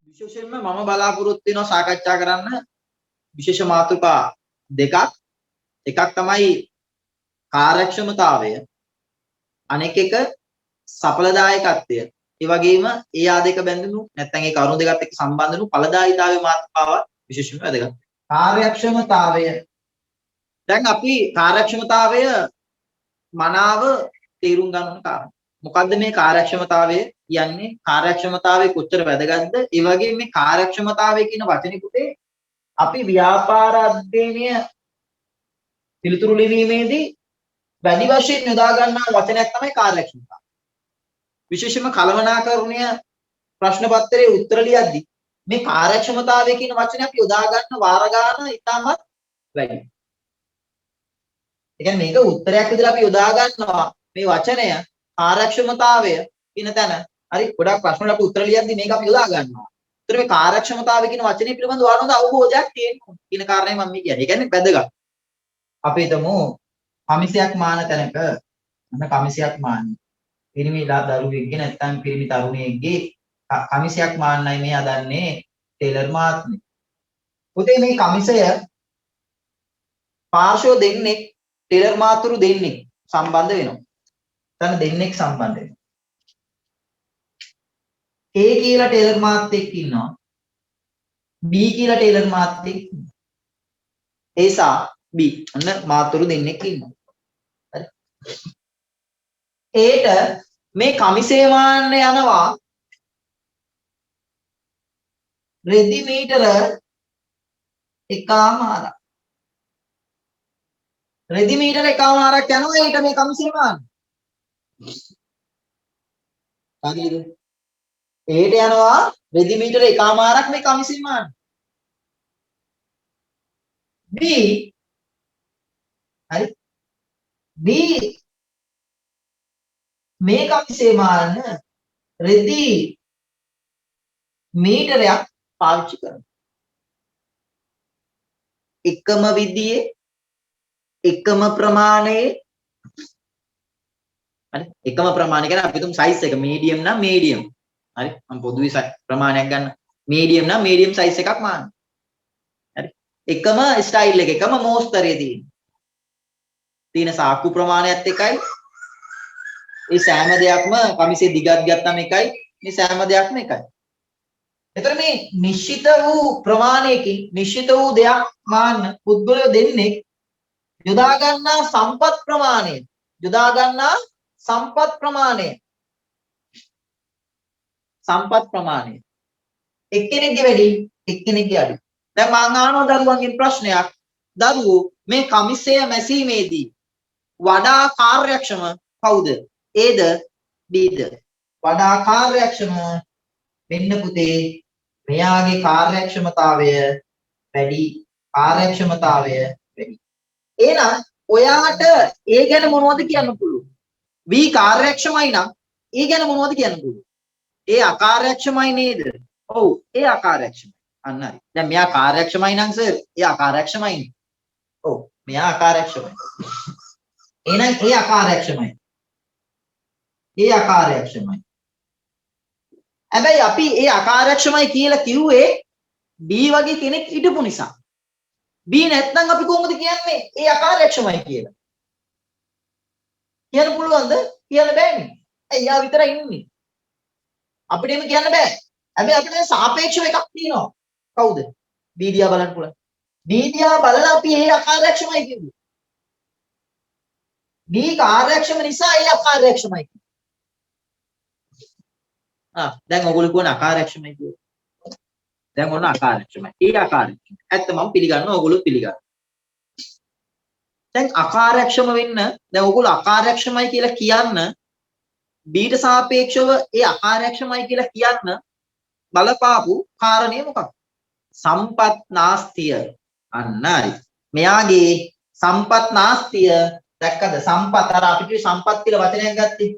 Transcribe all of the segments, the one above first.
විශේෂයෙන්ම මම බලාපොරොත්තු වෙනවා සාකච්ඡා කරන්න විශේෂ මාතෘකා දෙකක්. එකක් තමයි කාර්යක්ෂමතාවය. අනෙක් එක සඵලදායකත්වය. ඒ වගේම ඒ ආදේක බැඳුණු නැත්නම් ඒ කරුණු දෙකත් එක්ක සම්බන්ධ වුණු ඵලදායීතාවයේ මාතෘකාවත් විශේෂයෙන්ම වැදගත්. කාර්යක්ෂමතාවය. දැන් අපි කාර්යක්ෂමතාවය මනාව තේරුම් ගන්න ඕන කාරණා. මොකද්ද මේ කාර්යක්ෂමතාවය කියන්නේ? කාර්යක්ෂමතාවය කොච්චර වැදගත්ද? ඒ වගේම මේ කාර්යක්ෂමතාවය කියන වචනේ පුතේ අපි ව්‍යාපාර අධ්‍යයනය පිළිතුරු ලිවීමේදී වැඩි වශයෙන් යොදා ගන්නා වචනයක් තමයි කාර්යක්ෂමතාව. විශේෂයෙන්ම කළමනාකරණය ප්‍රශ්න පත්‍රයේ උත්තර ලියද්දී මේ කාර්යක්ෂමතාවය කියන වචනේ අපි යොදා ගන්න වාර ගන්න ඉතාමත් වැඩි. ඒ කියන්නේ මේක උත්තරයක් විදිහට අපි යොදා ගන්නවා මේ වචනය කාර්යක්ෂමතාවය කියන තැන. හරි ගොඩක් ප්‍රශ්න වලට අපි උත්තර ලියද්දී මේක අපි යොදා ගන්නවා. ඒතර මේ කාර්යක්ෂමතාවය කියන වචනේ පිළිබඳව ඔයාලට අවබෝධයක් තියෙනවා කියන කාරණේ මම කියන්නේ. ඒ කියන්නේ වැදගත්. අපි හිතමු කමිසයක් මාන තැනක අන්න කමිසයක් මාන. පිරිමිලා දරුවෙක්ගේ නැත්නම් පිරිමි තරුණියෙක්ගේ කමිසයක් මාන්නයි මේ හදන්නේ ටේලර් මාත්නේ. පුතේ මේ කමිසය පාර්ශ්ව දෙන්නේ ටේලර් මාතුරු දෙන්නේ සම්බන්ධ වෙනවා. එතන දෙන්නෙක් සම්බන්ධ වෙනවා. A කියලා ටේලර් මාත් එක්ක ඉන්නවා. B කියලා ටේලර් මාත් එක්ක ඉන්නවා. A සහ B අන්න මාතුරු දෙන්නෙක් ඉන්නවා. හරි. ඒට මේ කමිසේ මාන්න යනවා රෙදි මීටර එකමාරක්. රෙදි මීටර එකමාරක් යනවා ඒට මේ කමිසේ මාන්න. හරිද? ඒට යනවා රෙදි මීටර එකමාරක් මේ කමිසේ මාන්න. B හරි B මේ කමිසේ මාන්න රෙදි මීටරයක් පාවිච්චි කරනවා. එකම විදියේ එකම ප්‍රමාණයේ හරි එකම ප්‍රමාණය කියන්නේ අපි තුමු සයිස් එක මීඩියම් නම් මීඩියම් හරි මම පොදුවේ ප්‍රමාණයක් ගන්න මීඩියම් නම් මීඩියම් සයිස් එකක් මාන්න හරි එකම ස්ටයිල් එක එකම මෝස්තරයේ තියෙන සාක්කු ප්‍රමාණයත් එකයි ඒ සෑම දෙයක්ම කමිසේ දිගත් ගත්තම එකයි මේ සෑම දෙයක්ම එකයි. එතකොට මේ නිශ්චිත වූ ප්‍රමාණයකින් නිශ්චිත වූ දෙයක් මාන්න පුද්ගලයෝ දෙන්නේ යොදා ගන්නා සම්පත් ප්‍රමාණය එක්කෙනෙක්ගේ වැඩි එක්කෙනෙක්ගේ අඩු. දැන් මම අහනවා දරුවන්ගෙන් ප්‍රශ්නයක්. දරුවෝ මේ කමිසය මැසීමේදී වඩා කාර්යක්ෂම කවුද? Aද Bද? වඩා කාර්යක්ෂම වෙන්න පුතේ මෙයාගේ කාර්යක්ෂමතාවය වැඩි. එහෙනම් ඔයාට A ගැන මොනවද කියන්න පුළුවන්? B කාර්යක්ෂමයි නම් A ගැන මොනවද කියන්න පුළුවන්? A අකාර්යක්ෂමයි නේද? ඔව් A අකාර්යක්ෂමයි. අන්න හරි. දැන් මෙයා කාර්යක්ෂමයි නම් සර් A අකාර්යක්ෂමයි නේ. ඔව් මෙයා අකාර්යක්ෂමයි. එහෙනම් A අකාර්යක්ෂමයි. හැබැයි අපි A අකාර්යක්ෂමයි කියලා කිව්වේ B වගේ කෙනෙක් හිටපු නිසා. B නැත්නම් අපි කොහොමද කියන්නේ A අකාර්යක්ෂමයි කියලා? කියන්න පුළුවන්ද? කියන්න බෑනේ. ඇයි යා විතරයි ඉන්නේ. අපිට එහෙම කියන්න බෑ. හැබැයි අපිට සාපේක්ෂව එකක් තියෙනවා. කවුද? B දිහා බලන්න පුළුවන්. B දිහා බලලා අපි A අකාර්යක්ෂමයි කිව්වේ. B කාර්යක්ෂම නිසා A අකාර්යක්ෂමයි. දැන් ඔයගොල්ලෝ කියන අකාර්යක්ෂමයි කියලා. දැන් ඔන්න අකාර්යක්ෂමයි. ඒ අකාර්යක්ෂමයි. ඇත්ත මම පිළිගන්නවා ඔයගොල්ලෝ පිළිගන්නවා. දැන් අකාර්යක්ෂම වෙන්න දැන් ඔයගොල්ලෝ අකාර්යක්ෂමයි කියලා කියන්න Bට සාපේක්ෂව ඒ අකාර්යක්ෂමයි කියලා කියන්න බලපාපු කාරණේ මොකක්ද? සම්පත් නාස්තිය. අන්නයි. මෙයාගේ සම්පත් නාස්තිය දැක්කද? සම්පත් අර අපි කිව්වේ සම්පත් කියලා වචනයක් ගත්තේ.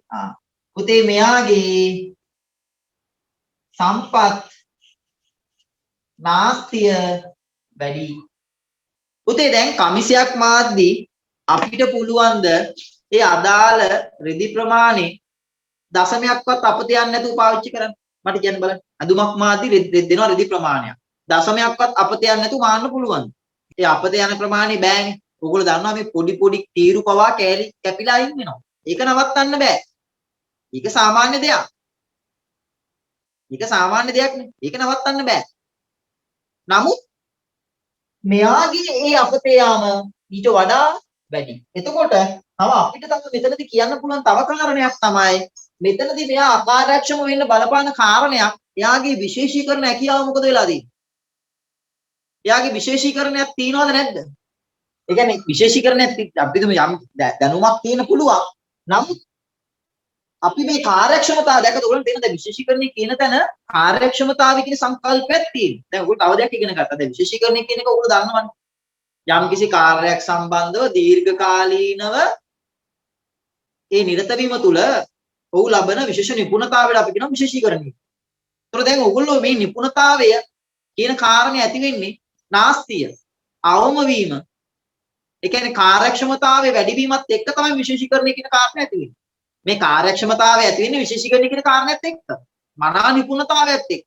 පුතේ මෙයාගේ සම්පත් නාස්තිය වැඩි. පුතේ දැන් කමිසයක් මාද්දී අපිට පුළුවන් ද ඒ අදාළ රෙදි ප්‍රමාණය දශමයක්වත් අපත යන්නේ නැතුව පාවිච්චි කරන්න. මට කියන්න බලන්න. අඳුමක් මාද්දී දෙනවා රෙදි ප්‍රමාණයක්. දශමයක්වත් අපත යන්නේ නැතුව මාන්න පුළුවන්. ඒ අපත යන ප්‍රමාණය බෑනේ. ඔයගොල්ලෝ දන්නවා මේ පොඩි පොඩි තීරු පවා කෑලි කැපිලා අයින් වෙනවා. ඒක නවත්තන්න බෑ. ඒක සාමාන්‍ය දෙයක්. ඒක සාමාන්‍ය දෙයක් නේ. ඒක නවත්තන්න බෑ. නමුත් මෙයාගේ ඒ අපතේ යාම ඊට වඩා වැඩි. එතකොට තව අපිට මෙතනදී කියන්න පුළුවන් තව කාරණයක් තමයි මෙතනදී මෙයා අකාර්යක්ෂම වෙන්න බලපාන කාරණයක් එයාගේ විශේෂීකරණ හැකියාව මොකද වෙලා තියෙන්නේ? එයාගේ විශේෂීකරණයක් තියනවද නැද්ද? ඒ කියන්නේ විශේෂීකරණයක් අපිට යම් දැනුමක් තියෙන පුළුවන්. නමුත් අපි මේ කාර්යක්ෂමතාව දැකලා ඔයගොල්ලෝ තේරෙනද විශේෂීකරණය කියන තැන කාර්යක්ෂමතාවය කියන සංකල්පයක් තියෙනවා. දැන් ඔයගොල්ලෝ තව දෙයක් ඉගෙන ගත්තා. දැන් විශේෂීකරණය කියන එක ඔයගොල්ලෝ දන්නවනේ. යම් කිසි කාර්යයක් සම්බන්ධව දීර්ඝකාලීනව ඒ නිරත වීම තුළ ඔහු ලබන විශේෂ නිපුණතාවයට අපි කියනවා විශේෂීකරණය. ඒතර දැන් ඔයගොල්ලෝ මේ නිපුණතාවය කියන කාරණේ ඇති වෙන්නේ නාස්තිය, අවම වීම. ඒ කියන්නේ කාර්යක්ෂමතාවයේ වැඩිවීමත් එක්ක තමයි විශේෂීකරණය කියන කාරණේ ඇති වෙන්නේ. මේ කාර්යක්ෂමතාවය ඇති වෙන්නේ විශේෂීකරණය කියන කාරණේත් එක්ක. මනා නිපුණතාවයත් එක්ක.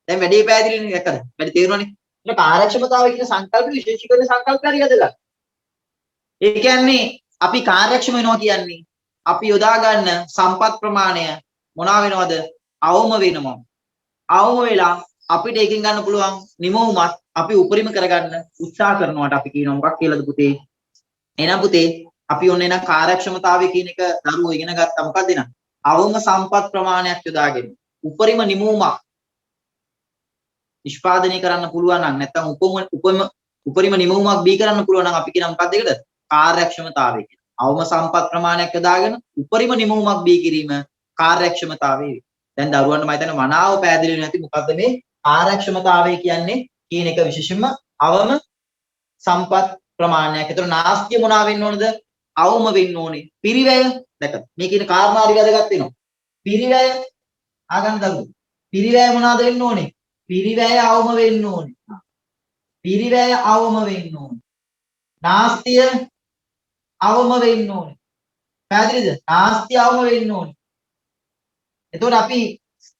දැන් වැඩි පැහැදිලිනේ දැක්කද? වැඩි තේරුණානේ. මේ කාර්යක්ෂමතාවය කියන සංකල්ප විශේෂීකරණ සංකල්පය හරි යදලා. ඒ කියන්නේ අපි කාර්යක්ෂම වෙනවා කියන්නේ අපි යොදා ගන්න සම්පත් ප්‍රමාණය මොනවා වෙනවද? අවම වෙනවා. අවම වෙලා අපිට එකකින් ගන්න පුළුවන් නිමවුමක් අපි උපරිම කරගන්න උත්සාහ කරනවාට අපි කියනවා මොකක් කියලාද පුතේ? එහෙනම් පුතේ අපි ඔන්න එන කාර්යක්ෂමතාවය කියන එක දරුවෝ ඉගෙන ගත්තා මොකක්ද එන? අවම සම්පත් ප්‍රමාණයක් යොදාගෙන උපරිම නිමවුමක් නිෂ්පාදනය කරන්න පුළුවන් නම් නැත්නම් උපරිම නිමවුමක් බී කරන්න පුළුවන් නම් අපි කියන මොකක්ද ඒකද? කාර්යක්ෂමතාවය කියන. අවම සම්පත් ප්‍රමාණයක් යොදාගෙන උපරිම නිමවුමක් බී කිරීම කාර්යක්ෂමතාවය. දැන් දරුවන්ට මම හිතන්නේ මනාව පැහැදිලි නැති මොකද්ද මේ කාර්යක්ෂමතාවය කියන්නේ කියන එක විශේෂයෙන්ම අවම සම්පත් ප්‍රමාණයක්. ඒතර නාස්තිය මොනවා වෙන්න ඕනද? අවම වෙන්න ඕනේ. පිරිවැය දැක මේ කියන කාරණා හරි වැදගත් වෙනවා. පිරිවැය ආගන්න දරුවෝ. පිරිවැය මොනවාද වෙන්න ඕනේ? පිරිවැය අවම වෙන්න ඕනේ. පිරිවැය අවම වෙන්න ඕනේ. නාස්තිය අවම වෙන්න ඕනේ. පැහැදිලිද? නාස්තිය අවම වෙන්න ඕනේ. එතකොට අපි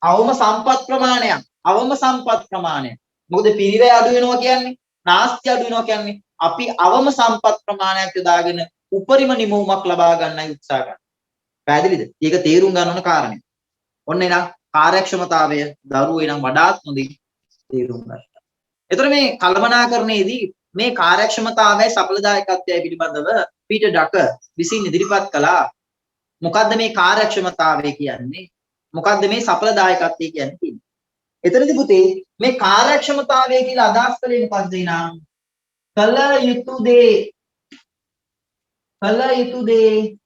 අවම සම්පත් ප්‍රමාණයක්, අවම සම්පත් ප්‍රමාණයක්. මොකද පිරිවැය අඩු වෙනවා කියන්නේ, නාස්තිය අඩු වෙනවා කියන්නේ අපි අවම සම්පත් ප්‍රමාණයක් යොදාගෙන උපරිම නිමවුමක් ලබා ගන්නයි උත්සාහ කරන්නේ. පැහැදිලිද? ඒක තේරුම් ගන්න ඕන කාරණේ. ඔන්න එනම් කාර්යක්ෂමතාවය දරුවෝ එනම් වඩාත් හොඳින් තේරුම් ගන්න. එතකොට මේ කල්පනාකරණයේදී මේ කාර්යක්ෂමතාවයයි සඵලදායකත්වයයි පිළිබඳව පීටර් ඩකර් විසින් ඉදිරිපත් කළා. මොකද්ද මේ කාර්යක්ෂමතාවය කියන්නේ? මොකද්ද මේ සඵලදායකත්වය කියන්නේ? එතනදී පුතේ මේ කාර්යක්ෂමතාවය කියලා අදහස් කළේ මොකද්ද නං? කල යුතු දේ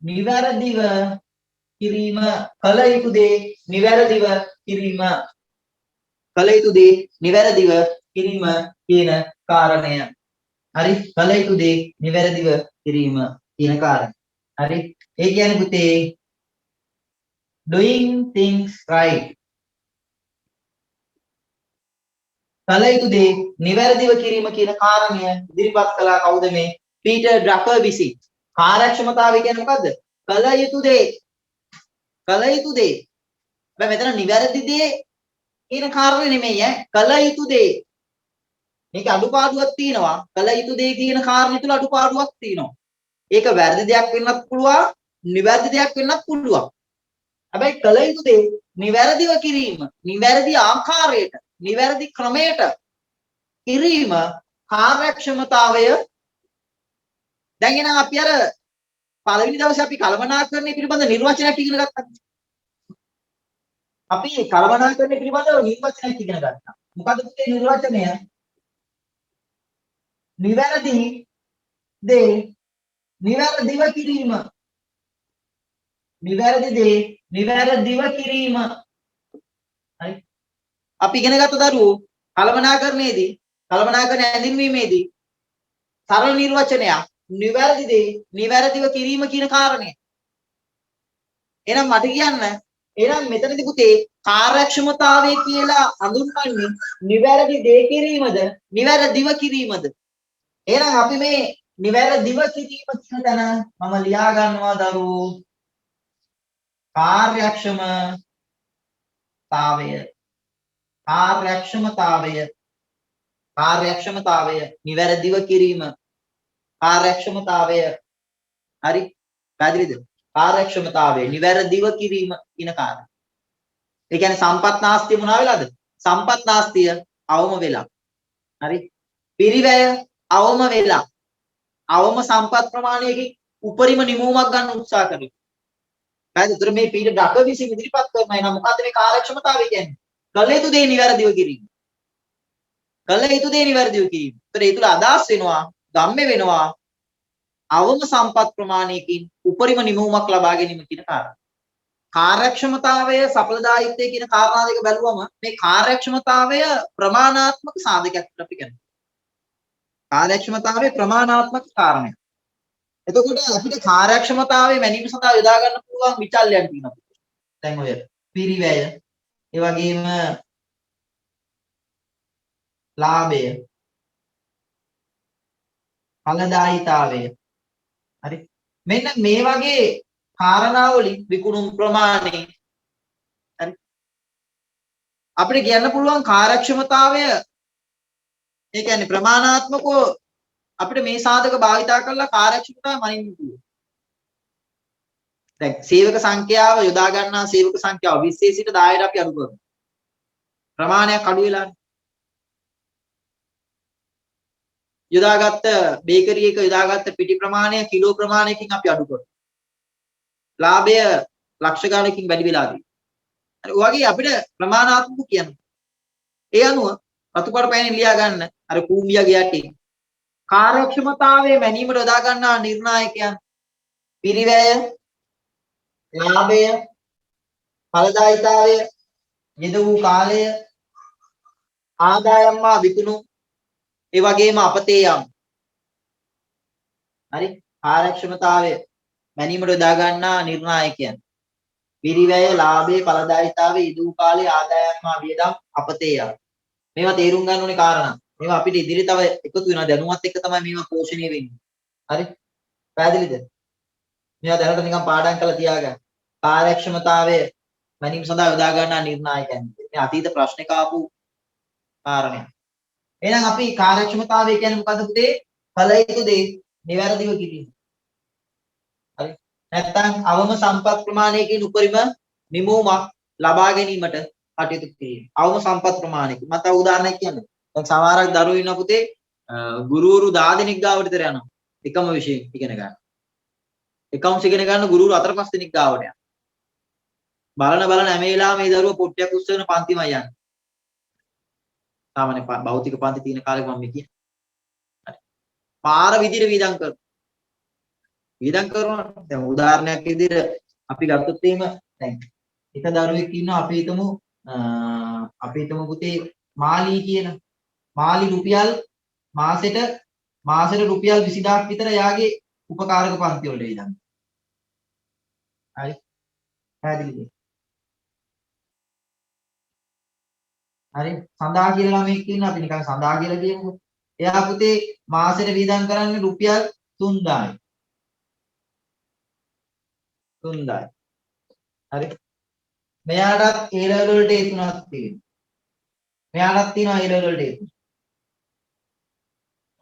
නිවැරදිව කිරීම, කල යුතු දේ නිවැරදිව කිරීම, කල යුතු දේ නිවැරදිව කිරීම කියන කාරණය. හරි? කල යුතු දේ නිවැරදිව කිරීම කියන කාරණය. හරි? ඒ කියන්නේ පුතේ doing things right. කල යුතු දේ නිවැරදිව කිරීම කියන කාරණය ඉදිරිපත් කළා කවුද මේ? පීටර් ඩ්‍රකර් විසින්. කාර්යක්ෂමතාවය කියන්නේ මොකද්ද? කල යුතු දේ. කල යුතු දේ. හැබැයි මෙතන නිවැරදි දේ කියන කාරණේ නෙමෙයි ඈ. කල යුතු දේ. මේක අඩුපාඩුවක් තියෙනවා. කල යුතු දේ කියන කාරණේ තුල අඩුපාඩුවක් තියෙනවා. ඒක වැරදි දෙයක් වෙන්නත් පුළුවන්, නිවැරදි දෙයක් වෙන්නත් පුළුවන්. හැබැයි කල යුතු දේ නිවැරදිව කිරීම, නිවැරදි ආකාරයට, නිවැරදි ක්‍රමයට කිරීම කාර්යක්ෂමතාවය. දැන් එනම් අපි අර පළවෙනි දවසේ අපි කල්පනාකරණය පිළිබඳ නිර්වචනයක් ඉගෙන ගත්තා. අපි කල්පනාකරණය පිළිබඳව නිර්වචනයක් ඉගෙන ගත්තා. මොකද මේ නිර්වචනය? නිවැරදි දේ නිවැරදිව කිරීම. නිවැරදි දේ නිවැරදිව කිරීම. හරි. අපි ඉගෙන ගත්ත දරුවෝ කල්පනාකරණයේදී, කල්පනාකරණ ඇඳින්වීමේදී සරල නිර්වචනයක් නිවැරදි දේ නිවැරදිව කිරීම කියන කාරණය. එහෙනම් මට කියන්න එහෙනම් මෙතනදී පුතේ කාර්යක්ෂමතාවය කියලා හඳුන්වන්නේ නිවැරදි දේ කිරීමද නිවැරදිව කිරීමද? එහෙනම් අපි මේ නිවැරදිව කිරීම කියන තැන මම ලියා ගන්නවා දරුවෝ කාර්යක්ෂමතාවය කාර්යක්ෂමතාවය කාර්යක්ෂමතාවය නිවැරදිව කිරීම කාර්යක්ෂමතාවය හරි පැහැදිලිද? කාර්යක්ෂමතාවය නිවැරදිව කිරීම කියන කාර්යය. ඒ කියන්නේ සම්පත් නාස්තිය මොනවා වෙලාද? සම්පත් නාස්තිය අවම වෙලා. හරි? පිරිවැය අවම වෙලා. අවම සම්පත් ප්‍රමාණයකින් උපරිම නිමවුමක් ගන්න උත්සාහ කරනවා. පැහැදිලිද? මේ පීඩ ඩක විසින් ඉදිරිපත් කරනවා. එහෙනම් මොකද්ද මේ කාර්යක්ෂමතාවය කියන්නේ? කළ යුතු දේ නිවැරදිව කිරීම. කළ යුතු දේ නිවැරදිව කිරීම. ඒතර ඒ තුල අදහස් වෙනවා, ගම්ම්‍ය වෙනවා අවම සම්පත් ප්‍රමාණයකින් උපරිම නිමවුමක් ලබා ගැනීම කියන කාරණා. කාර්යක්ෂමතාවය සඵලදායීත්වය කියන කාරණා දෙක බැලුවම මේ කාර්යක්ෂමතාවය ප්‍රමාණාත්මක සාධකයක් කියලා අපි කියනවා. කාර්යක්ෂමතාවයේ ප්‍රමාණාත්මක කාරණයක්. එතකොට අපිට කාර්යක්ෂමතාවයේ මැනීම සඳහා යොදා ගන්න පුළුවන් විචල්යන් තියෙනවා. දැන් ඔය පිරිවැය, ඒ වගේම ලාභය, ඵලදායීතාවය. හරි. මෙන්න මේ වගේ කාරණාවලින් විකුණුම් ප්‍රමාණය හරි අපිට කියන්න පුළුවන් කාර්යක්ෂමතාවය ඒ කියන්නේ ප්‍රමාණාත්මකව අපිට මේ සාධක භාවිතා කරලා කාර්යක්ෂමතාවය මනින්න පුළුවන්. දැන් සේවක සංඛ්‍යාව යොදා ගන්නා සේවක සංඛ්‍යාව 20 සිට 10ට අපි අඩු කරනවා. ප්‍රමාණයක් අඩු වෙලානේ. යොදාගත්ත බේකරි එක යොදාගත්ත පිටි ප්‍රමාණය කිලෝ ප්‍රමාණයකින් අපි අඩු කරනවා. ලාභය ලක්ෂ ගණනකින් වැඩි වෙලා තියෙනවා. හරි ඔයගේ අපිට ප්‍රමාණාත්මක කියනවා. ඒ අනුව රතුපඩ පෑනේ ලියා ගන්න අර කූඹියගේ යටින් කාර්යක්ෂමතාවයේ මැනීමට යොදා ගන්නා නිර්ණායකයන් පිරිවැය ලාභය ඵලදායීතාවය යෙද වූ කාලය ආදායම් හා විකුණුම් ඒ වගේම අපතේ යම් හරි කාර්යක්ෂමතාවය මැනීමට යොදා ගන්නා නිර්ණායකයන් පිරිවැය ලාභය ඵලදායීතාවය යෙද වූ කාලය ආදායම් හා වියදම් අපතේ යම් මේවා තේරුම් ගන්න ඕනේ කාරණා. මේවා අපිට ඉදිරිය තව එකතු වෙනවා දැනුවත් එක්ක තමයි මේවා පෝෂණය වෙන්නේ. හරි? පැහැදිලිද? මේවා දැනට නිකන් පාඩම් කරලා තියාගන්න. කාර්යක්ෂමතාවය මැනීම සඳහා යොදා ගන්නා නිර්ණායකයන්. මේ අතීත ප්‍රශ්නික ආපු කාරණේ. එහෙනම් අපි කාර්යක්ෂමතාවය කියන්නේ මොකද්ද පුතේ? කල යුතු දේ නිවැරදිව කිරීම. හරි? නැත්නම් අවම සම්පත් ප්‍රමාණයකින් උපරිම නිමවුමක් ලබා ගැනීමට කටයුතු කිරීම. අවම සම්පත් ප්‍රමාණයකින්. මම තව උදාහරණයක් කියන්නම්. දැන් සමහරක් දරුවෝ ඉන්න පුතේ ගුරුවරු 10 දෙනෙක් ගාවට විතර යනවා. එකම විෂය ඉගෙන ගන්න. එකවුන්ට්ස් ඉගෙන ගන්න ගුරුවරු 4-5 දෙනෙක් ගාවට යනවා. බලන හැම වෙලාවෙම මේ දරුවෝ පොට්ටියක් උස්සගෙන පන්තිමයි යන්නේ. සාමාන්‍ය භෞතික පන්ති තියෙන කාලේ මම මේ කියන්නේ. හරි. පාර විදිහට වීදම් කරනවා. වීදම් කරනවා. දැන් උදාහරණයක් විදිහට අපි ගත්තොත් එහෙම දැන් එක දරුවෙක් ඉන්නවා අපි හිතමු පුතේ මාලි කියන මාලි රුපියල් මාසෙට රුපියල් 20000ක් විතර යාගේ උපකාරක පන්ති වලට වීදම්. හරි. පැහැදිලිද? හරි සඳහා කියලා ළමෙක් ඉන්නවා අපි නිකන් සඳහා කියලා කියමුකෝ. එයා පුතේ මාසෙට වීදම් කරන්නේ රුපියල් 3000යි. 3000යි. හරි. මෙයාටත් A level වලට A3ක් තියෙනවා. මෙයාටත් තියෙනවා A level වලට A3.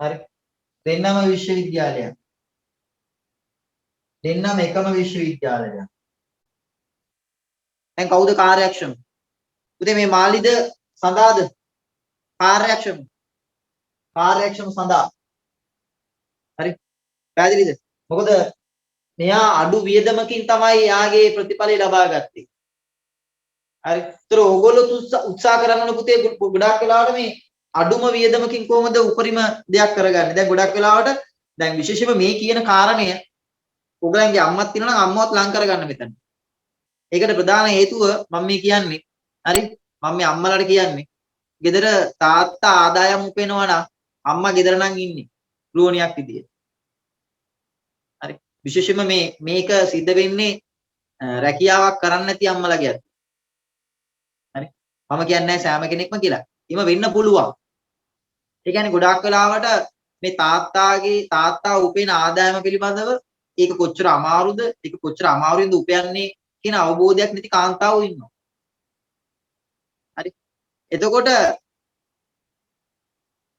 හරි. දෙන්නම විශ්වවිද්‍යාලයක්. දෙන්නම එකම විශ්වවිද්‍යාලයක්. දැන් කවුද කාර්යක්ෂම? පුතේ මේ මාලිද සඳාද කාර්යක්ෂම සඳා. හරි. පැහැදිලිද? මොකද මෙයා අඩු වියදමකින් තමයි යාගේ ප්‍රතිඵලය ලබා ගත්තේ. හරි. ඒතර ඕගොල්ලෝ උත්සාහ කරන්න පුතේ ගොඩක් වෙලාවට මේ අඩුම වියදමකින් කොහොමද උපරිම දෙයක් කරගන්නේ? දැන් ගොඩක් වෙලාවට දැන් විශේෂයෙන්ම මේ කියන කාරණය ඔයගලන්ගේ අම්මත් ඉන්නවා නම් අම්මවත් ලං කරගන්න මෙතන. ඒකට ප්‍රධාන හේතුව මම මේ කියන්නේ. හරි. මම මේ අම්මලාට කියන්නේ. ගෙදර තාත්තා ආදායම් උපයනවා නම් අම්මා ගෙදර නම් ඉන්නේ. ගෘහණියක් විදියට. හරි. විශේෂයෙන්ම මේක සිද්ධ වෙන්නේ රැකියාවක් කරන්න නැති අම්මලාගේ අත. හරි. මම කියන්නේ සෑම කෙනෙක්ම කියලා. එහෙම වෙන්න පුළුවන්. ඒ කියන්නේ ගොඩාක් වෙලාවට මේ තාත්තා උපයන ආදායම පිළිබඳව ඒක කොච්චර අමාරුද, ඒක කොච්චර අමාරුවෙන්ද උපයන්නේ කියන අවබෝධයක් නැති කාන්තාවෝ ඉන්නවා. හරි. එතකොට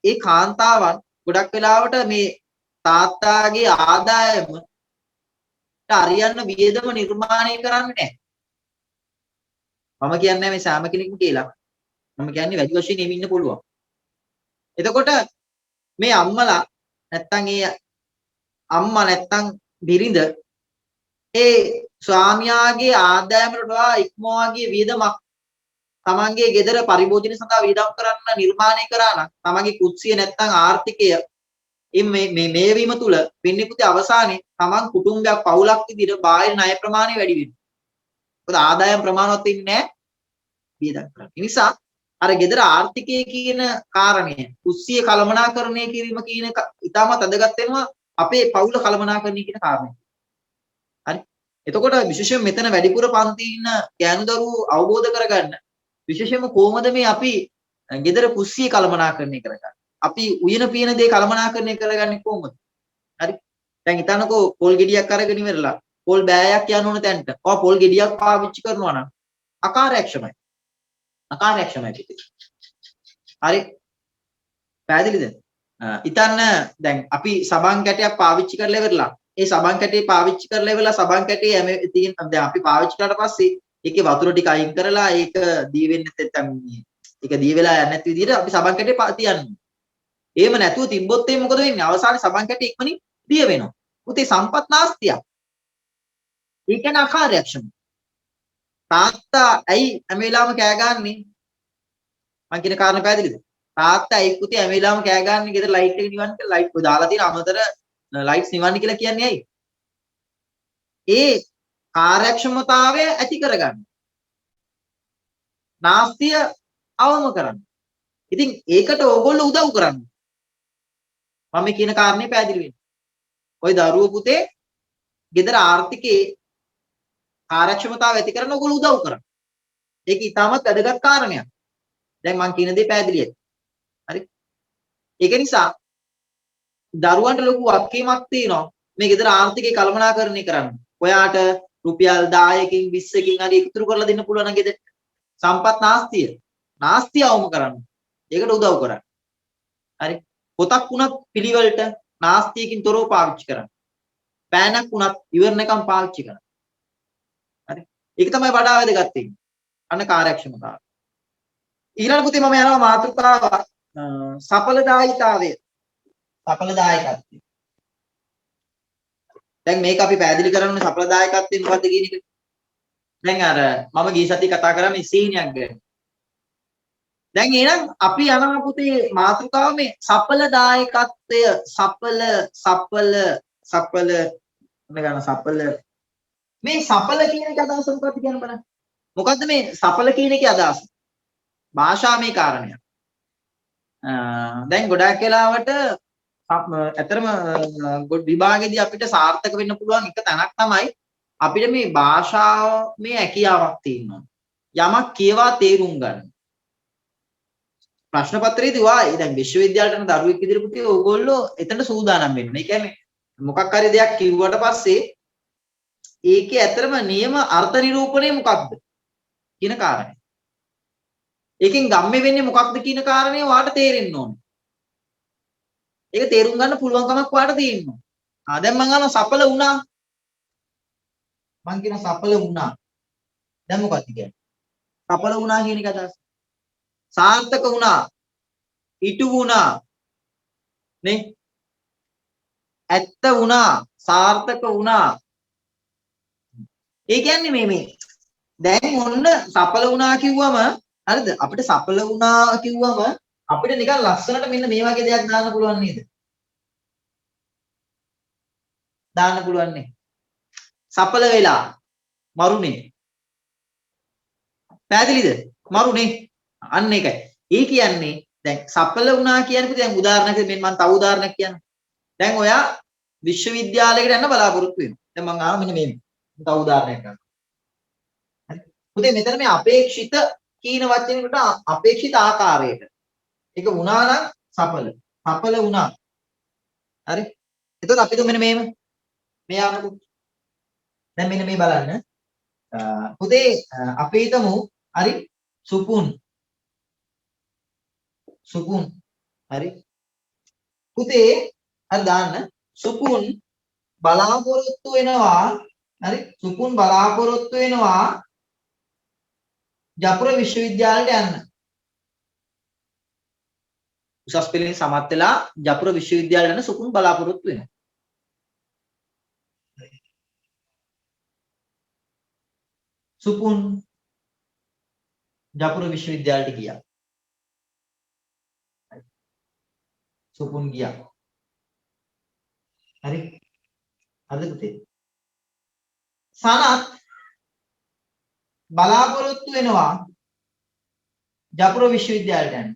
ඒ කාන්තාවන් ගොඩක් වෙලාවට මේ තාත්තාගේ ආදායම අරියන්න වියදම නිර්මාණය කරන්නේ නැහැ. මම කියන්නේ මේ සෑම කෙනෙක්ම කියලා. මම කියන්නේ වැඩි වශයෙන් එහෙම ඉන්න පුළුවන්. එතකොට මේ අම්මලා නැත්තම් ඒ අම්මා නැත්තම් බිරිඳ ඒ ස්වාමියාගේ ආදායමකට වඩා ඉක්මවා ගිය වියදමක් තමන්ගේ ගෙදර පරිභෝජන සඳහා වියදම් කරන්න නිර්මාණය කරා නම් තමන්ගේ කුස්සිය නැත්තම් ආර්ථිකය මේ වීම තුල වෙන්නේ පුතේ අවසානයේ තමන් කුටුම්බයක් පවුලක් විදිහට බාහිර ණය ප්‍රමාණය වැඩි වෙනවා. මොකද ආදායම් ප්‍රමාණවත් වෙන්නේ නැහැ වියදම් කරන්න. ඒ නිසා අර ගෙදර ආර්ථිකය කියන කාරණය කුස්සිය කළමනාකරණය කිරීම කියන එක ඉතාමත් වැදගත් වෙනවා අපේ පවුල කළමනාකරණය කියන කාරණය. හරි. එතකොට විශේෂයෙන් මෙතන වැඩිපුර පන්ති ඉන්න ගෑනු දරුවෝ අවබෝධ කරගන්න විශේෂයෙන්ම කොහොමද මේ අපි ගෙදර කුස්සිය කළමනාකරණය කරගන්නේ? අපි උයන පියන දේ කළමනාකරණය කරගන්නේ කොහොමද? හරි. දැන් හිතන්නකෝ පොල් ගෙඩියක් අරගෙන ඉවරලා පොල් බෑයක් යන ඕන තැනට. ඔය පොල් ගෙඩියක් පාවිච්චි කරනවා නම් අකාර්යක්ෂමයි. අකාර්යක්ෂමයි පිටේ. හරි. පැහැදිලිද? හිතන්න දැන් අපි සබන් කැටයක් පාවිච්චි කරලා ඉවරලා ඒ සබන් කැටේ පාවිච්චි කරලා ඉවරලා සබන් කැටේ තියෙන දැන් අපි පාවිච්චි කරලා පස්සේ ඒකේ වතුර ටික අයින් කරලා ඒක දී වෙන්නේ නැත්නම් ඒක දී වෙලා යන්නේ නැති විදිහට අපි සබන් කැටේ තියන්නේ. එහෙම නැතුව තිබ්බොත් එහෙනම් මොකද වෙන්නේ? අවසානයේ සබන් කැටේ ඉක්මනින් දිය වෙනවා. උතේ සම්පත් නාස්තියක්. ඒ කියන්නේ අකාර්යක්ෂම. තාත්තා ඇයි හැම වෙලාවෙම කෑ ගන්නේ? මං කියන කාරණා පැහැදිලිද? තාත්තා ඇයි පුතේ හැම වෙලාවෙම කෑ ගන්නේ? ගෙදර ලයිට් එක නිවන්න කියලා ලයිට් ඔය දාලා තියෙන අමතර ලයිට්ස් නිවන්න කියලා කියන්නේ ඇයි? ඒ කාර්යක්ෂමතාවය ඇති කරගන්න. නාස්තිය අවම කරන්න. ඉතින් ඒකට ඕගොල්ලෝ උදව් කරන්න. මම මේ කියන කාරණේ පැහැදිලි වෙන්න. ඔය දරුවෝ පුතේ ගෙදර ආර්ථිකේ කාර්යක්ෂමතාව ඇති කරන්න ඕගොල්ලෝ උදව් කරන්න. ඒක ඉතාමත් වැදගත් කාරණයක්. දැන් මම කියන දේ පැහැදිලියි. හරි? ඒක නිසා දරුවන්ට ලොකු වගකීමක් තියෙනවා මේ ගෙදර ආර්ථිකේ කළමනාකරණය කරන්න. ඔයාට රුපියල් 10කින් 20කින් හරි එකතු කරලා දෙන්න පුළුවන් නම් ගෙදරට සම්පත් නාස්තිය අවම කරන්න. ඒකට උදව් කරන්න. හරි? පොතක් වුණත් පිළිවෙලට නාස්තියකින් තොරව පාවිච්චි කරන්න. පෑනක් වුණත් ඉවරණකම් පාවිච්චි කරන්න. හරි? ඒක තමයි වඩා වැදගත් වෙන්නේ. අන්න කාර්යක්ෂමතාව. ඊළඟ පුතේ මම යනවා මාතෘකාව සඵලදායීතාවය. සඵලදායකත්වය. දැන් මේක අපි පැහැදිලි කරන්නේ සඵලදායකත්වය මොකද්ද කියන එක. දැන් අර මම ගිය සතියේ කතා කරන්නේ සීනියක් ගැන. දැන් එහෙනම් අපි යනවා පුතේ මාතෘකාව මේ සඵලදායකත්වය සඵල මේ සඵල කියන එක අදහස මොකක්ද කියන්න බලන්න. මොකද්ද මේ සඵල කියන එකේ අදහස? භාෂාමය කාරණයක්. දැන් ගොඩාක් වෙලාවට ඇතරම විභාගයේදී අපිට සාර්ථක වෙන්න පුළුවන් එක තැනක් තමයි අපිට මේ භාෂාවේ හැකියාවක් තියෙනවා. යමක් කියවා තේරුම් ගන්න. ප්‍රශ්න පත්‍රයේදී වායි දැන් විශ්වවිද්‍යාලයට යන දරුවෙක් විදිහට පුතේ ඕගොල්ලෝ එතන සූදානම් වෙන්න. ඒ කියන්නේ මොකක් හරි දෙයක් කිව්වට පස්සේ ඒකේ ඇතරම නියම අර්ථ නිරූපණය මොකක්ද කියන කාරණය. ඒකෙන් ගම්මේ වෙන්නේ මොකක්ද කියන කාරණේ ඔයාට තේරෙන්න ඕනේ. ඒක තේරුම් ගන්න පුළුවන්කමක් ඔයාට තියෙනවා. දැන් මම අහනවා සඵල වුණා. මං කියන සඵල වුණා. දැන් මොකක්ද කියන්නේ? සඵල වුණා කියන එක අදහස. සාර්ථක වුණා. ඉටු වුණා. නේ? ඇත්ත වුණා. සාර්ථක වුණා. ඒ කියන්නේ මේ දැන් ඔන්න සඵල වුණා කිව්වම හරිද? අපිට සඵල වුණා කිව්වම අපිට නිකන් ලස්සනට මෙන්න මේ වගේ දෙයක් දාන්න පුළුවන් නේද? දාන්න පුළුවන් නේ. සඵල වෙලා මරුනේ. පැහැදිලිද? මරුනේ. අන්න ඒකයි. ඒ කියන්නේ දැන් සඵල වුණා කියන්නේ දැන් උදාහරණයක් මම තව උදාහරණයක් කියන්නම්. දැන් ඔයා විශ්වවිද්‍යාලයකට යන්න බලාපොරොත්තු වෙනවා. දැන් මම අහනවා මෙන්න මේ තව උදාහරණයක් ගන්න. පුතේ මෙතන මේ අපේක්ෂිත කීන වචනේකට අපේක්ෂිත ආකාරයට. ඒක වුණා නම් සඵල. සඵල වුණා. හරි. එතකොට අපි මෙන්න මේම මේ ආනකො. දැන් මෙන්න මේ බලන්න. පුතේ අපි හිතමු හරි සුපුන්. සුපුන්. හරි. පුතේ හරි දාන්න. සුපුන් බලාපොරොත්තු වෙනවා. හරි. සුපුන් බලාපොරොත්තු වෙනවා ජපුර විශ්වවිද්‍යාලයට යන්න. උසස් පෙළෙන් සමත් වෙලා ජපුර විශ්වවිද්‍යාලයට යන සුපුන් බලාපොරොත්තු වෙනවා. සුපුන් ජපුර විශ්වවිද්‍යාලයට ගියා. සුපුන් ගියා. හරි. හරිද පුතේ? සනත් බලාපොරොත්තු වෙනවා ජපුර විශ්වවිද්‍යාලයට යන්න.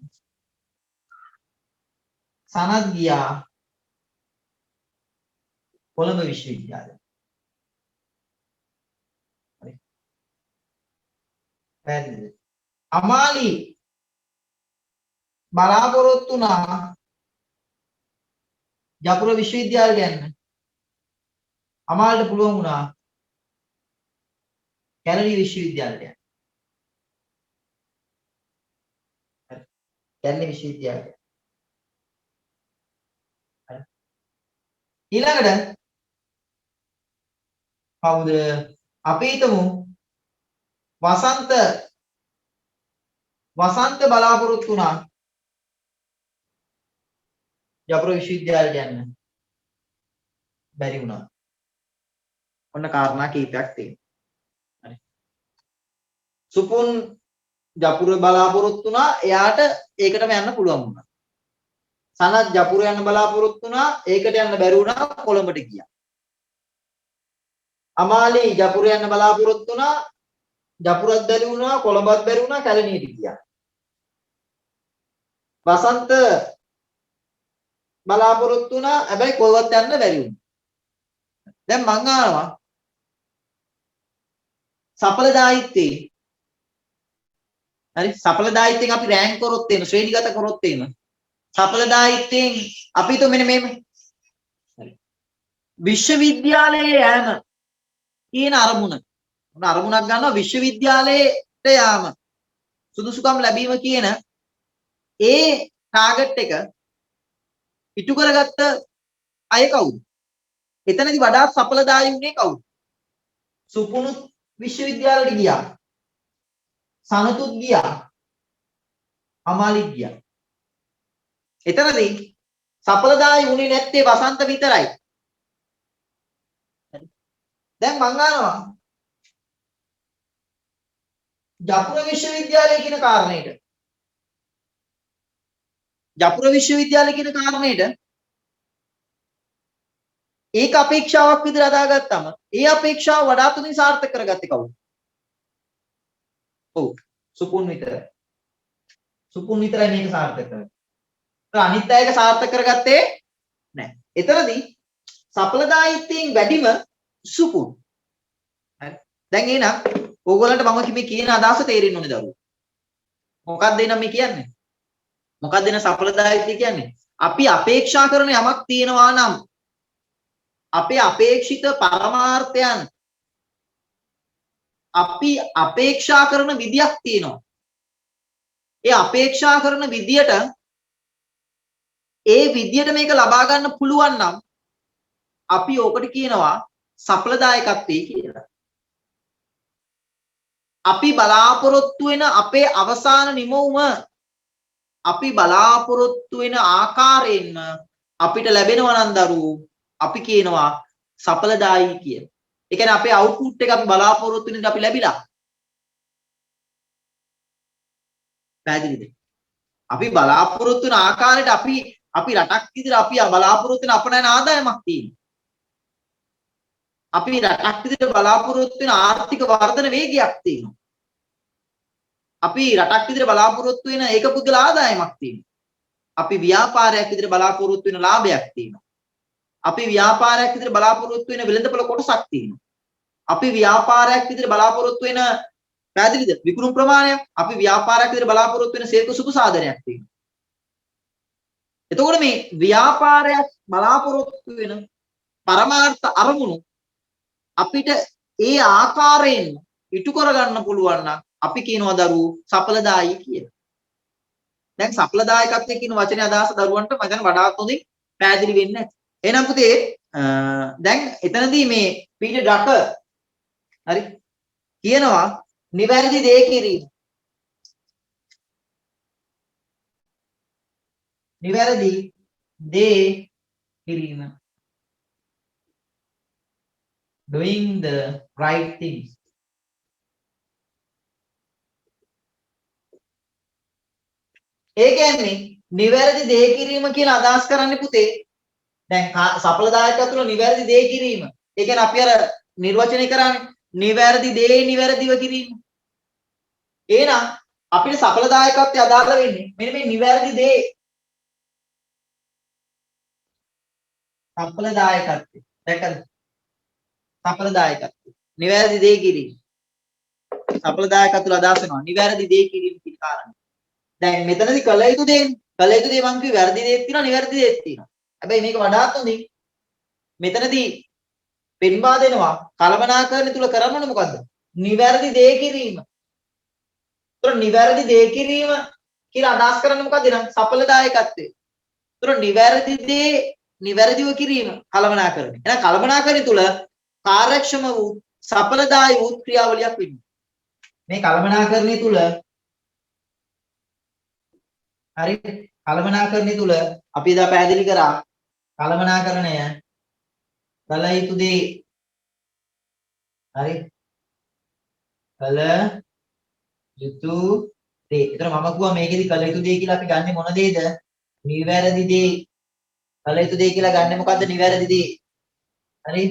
සනත් ගියා කොළඹ විශ්වවිද්‍යාලයට. හරි. පැහැදිලිද? අමාලි බලාපොරොත්තු වුණා ජපුර විශ්වවිද්‍යාලයට යන්න. අමාලට පුළුවන් වුණා කැලණි විශ්වවිද්‍යාලයට යන්න. කැලණි විශ්වවිද්‍යාලයට. ඊළඟට කවුද? අපි හිතමු වසන්ත බලාපොරොත්තු වුණා ජපුර විශ්වවිද්‍යාලයට යන්න. බැරි වුණා. ඔන්න කාරණා කීපයක් තියෙනවා. හරි. සුපුන් ජපුර බලාපොරොත්තු වුණා එයාට ඒකටම යන්න පුළුවන් වුණා. සනත් ජපුර යන්න බලාපොරොත්තු වුණා ඒකට යන්න බැරි වුණා කොළඹට ගියා. අමාලි ජපුර යන්න බලාපොරොත්තු වුණා ජපුරත් බැරි වුණා කොළඹත් බැරි වුණා කැලණියට ගියා. වසන්ත බලාපොරොත්තු වුණා හැබැයි කොහෙවත් යන්න බැරි වුණා. දැන් මං අහනවා සඵලදායීත්වයේ හරි සඵලදායීත්වයෙන් අපි රෑන්ක් කරොත් එන ශ්‍රේණිගත කරොත් එන සඵලදායීත්වයෙන් අපි તો මෙන්න මේම හරි විශ්වවිද්‍යාලයේ යෑම කියන අරමුණ මොන අරමුණක් ගන්නවා විශ්වවිද්‍යාලයට යාම සුදුසුකම් ලැබීම කියන ඒ ටාගට් එක ඉටු කරගත්ත අය කවුද? එතනදී වඩාත් සඵලදායී වුණේ කවුද? සුපුනුත් විශ්වවිද්‍යාලයට ගියා. සනතුත් ගියා. අමාලිත් ගියා. එතනදී සඵලදායී වුණේ නැත්තේ වසන්ත විතරයි. දැන් මං අහනවා ජපුර විශ්වවිද්‍යාලය කියන කාරණේට ජපුර විශ්වවිද්‍යාලය කියන කාරණේට ඒක අපේක්ෂාවක් විදිහට අදාගත්තම ඒ අපේක්ෂාව වඩාත් උදින් සාර්ථක කරගත්තේ කවුද? ඔව් සුපුන් විතරයි. සුපුන් විතරයි මේක සාර්ථක කරගත්තේ. අනිත් අයක සාර්ථක කරගත්තේ නැහැ. එතනදී සඵලදායීත්වයෙන් වැඩිම සුපුන්. හරි. දැන් එහෙනම් ඕගොල්ලන්ට මම මේ කියන අදහස තේරෙන්න ඕනේ දරුවෝ. මොකක්ද එනම් මේ කියන්නේ? මොකක්ද එන සඵලදායීත්වය කියන්නේ? අපි අපේක්ෂා කරන යමක් තියෙනවා නම් අපේ අපේක්ෂිත පරමාර්ථයන් අපි අපේක්ෂා කරන විදියක් තියෙනවා. ඒ අපේක්ෂා කරන විදියට ඒ විදියට මේක ලබා ගන්න පුළුවන් නම් අපි ඕකට කියනවා සඵලදායකත්වයේ කියලා. අපි බලාපොරොත්තු වෙන අපේ අවසාන නිමවුම අපි බලාපොරොත්තු වෙන ආකාරයෙන්ම අපිට ලැබෙනවා නම් දරුවෝ අපි කියනවා සඵලදායී කියලා. ඒ කියන්නේ අපේ අවුට්පුට් එක අපි බලාපොරොත්තු වෙන දේ අපි ලැබිලා. පැහැදිලිද? අපි බලාපොරොත්තු වෙන ආකාරයට අපි රටක් විදිහට අපි බලාපොරොත්තු වෙන අපනයන ආදායමක් තියෙනවා. අපි රටක් විදිහට බලාපොරොත්තු වෙන ආර්ථික වර්ධන වේගයක් තියෙනවා. අපි රටක් විදිහට බලාපොරොත්තු වෙන ඒක පුද්ගල ආදායමක් තියෙනවා. අපි ව්‍යාපාරයක් විදිහට බලාපොරොත්තු වෙන ලාභයක් තියෙනවා. අපි ව්‍යාපාරයක් විදිහට බලාපොරොත්තු වෙන වෙළඳපොළ කොටසක් තියෙනවා. අපි ව්‍යාපාරයක් විදිහට බලාපොරොත්තු වෙන පැහැදිලිද? විකුණුම් ප්‍රමාණයක් අපි ව්‍යාපාරයක් විදිහට බලාපොරොත්තු වෙන සේක සුබ සාධනයක් තියෙනවා. එතකොට මේ ව්‍යාපාරයක් බලාපොරොත්තු වෙන පරමාර්ථ අරමුණු අපිට ඒ ආකාරයෙන් ඉටු කරගන්න පුළුවන් නම් අපි කියනවා දරුවෝ සඵලදායි කියලා. දැන් සඵලදායකත්වයේ කියන වචනේ අදහස දරුවන්ට මම දැන් වඩාත් හොඳින් පැහැදිලි වෙන්නේ නැහැ. එහෙනම් පුතේ දැන් එතනදී මේ පීටර් ඩකර් හරි කියනවා නිවැරදි දේ කිරීම. නිවැරදි දේ කිරීම. Doing the right things. ඒ කියන්නේ නිවැරදි දේ කිරීම කියලා අදහස් කරන්නේ පුතේ දැන් සඵලදායකත්වය තුළ නිවැරදි දේ කිරීම. ඒ කියන්නේ අපි අර නිර්වචනය කරන්නේ නිවැරදි දේ නිවැරදිව කිරීම. එහෙනම් අපිට සඵලදායකත්වය අදාළ වෙන්නේ මෙන්න මේ නිවැරදි දේ. සඵලදායකත්වය. දැක්කද? සඵලදායකත්වය. නිවැරදි දේ කිරීම. සඵලදායකත්වය තුළ අදහස් වෙනවා නිවැරදි දේ කිරීම කියන කාරණේ. දැන් මෙතනදී කළ යුතු දේ මං කිව්වේ වැරදි දේක් තියෙනවා නිවැරදි දේක් තියෙනවා. හැබැයි මේක වඩාත් හොඳින් මෙතනදී පෙන්වා දෙනවා කලමනාකරණය තුල කරන්නේ මොකද්ද? නිවැරදි දේ කිරීම. ඒතර නිවැරදි දේ කිරීම කියලා අදහස් කරන්නේ මොකද්ද නම් සඵලදායකත්වය. ඒතර නිවැරදි දේ නිවැරදිව කිරීම කලමනාකරණය. එහෙනම් කලමනාකරණය තුල කාර්යක්ෂම වූ සඵලදායී වූ ක්‍රියාවලියක් වෙන්නේ. මේ කලමනාකරණය තුල හරි කලමනාකරණය තුල අපි එදා පැහැදිලි කරා කලමනාකරණය කල යුතු දේ හරි කල යුතු දේ. ඒතර මම කිව්වා මේකෙදි කල යුතු දේ කියලා අපි ගන්නෙ මොන දේද? නිවැරදි දේ. කල යුතු දේ කියලා ගන්නෙ මොකද්ද? නිවැරදි දේ. හරි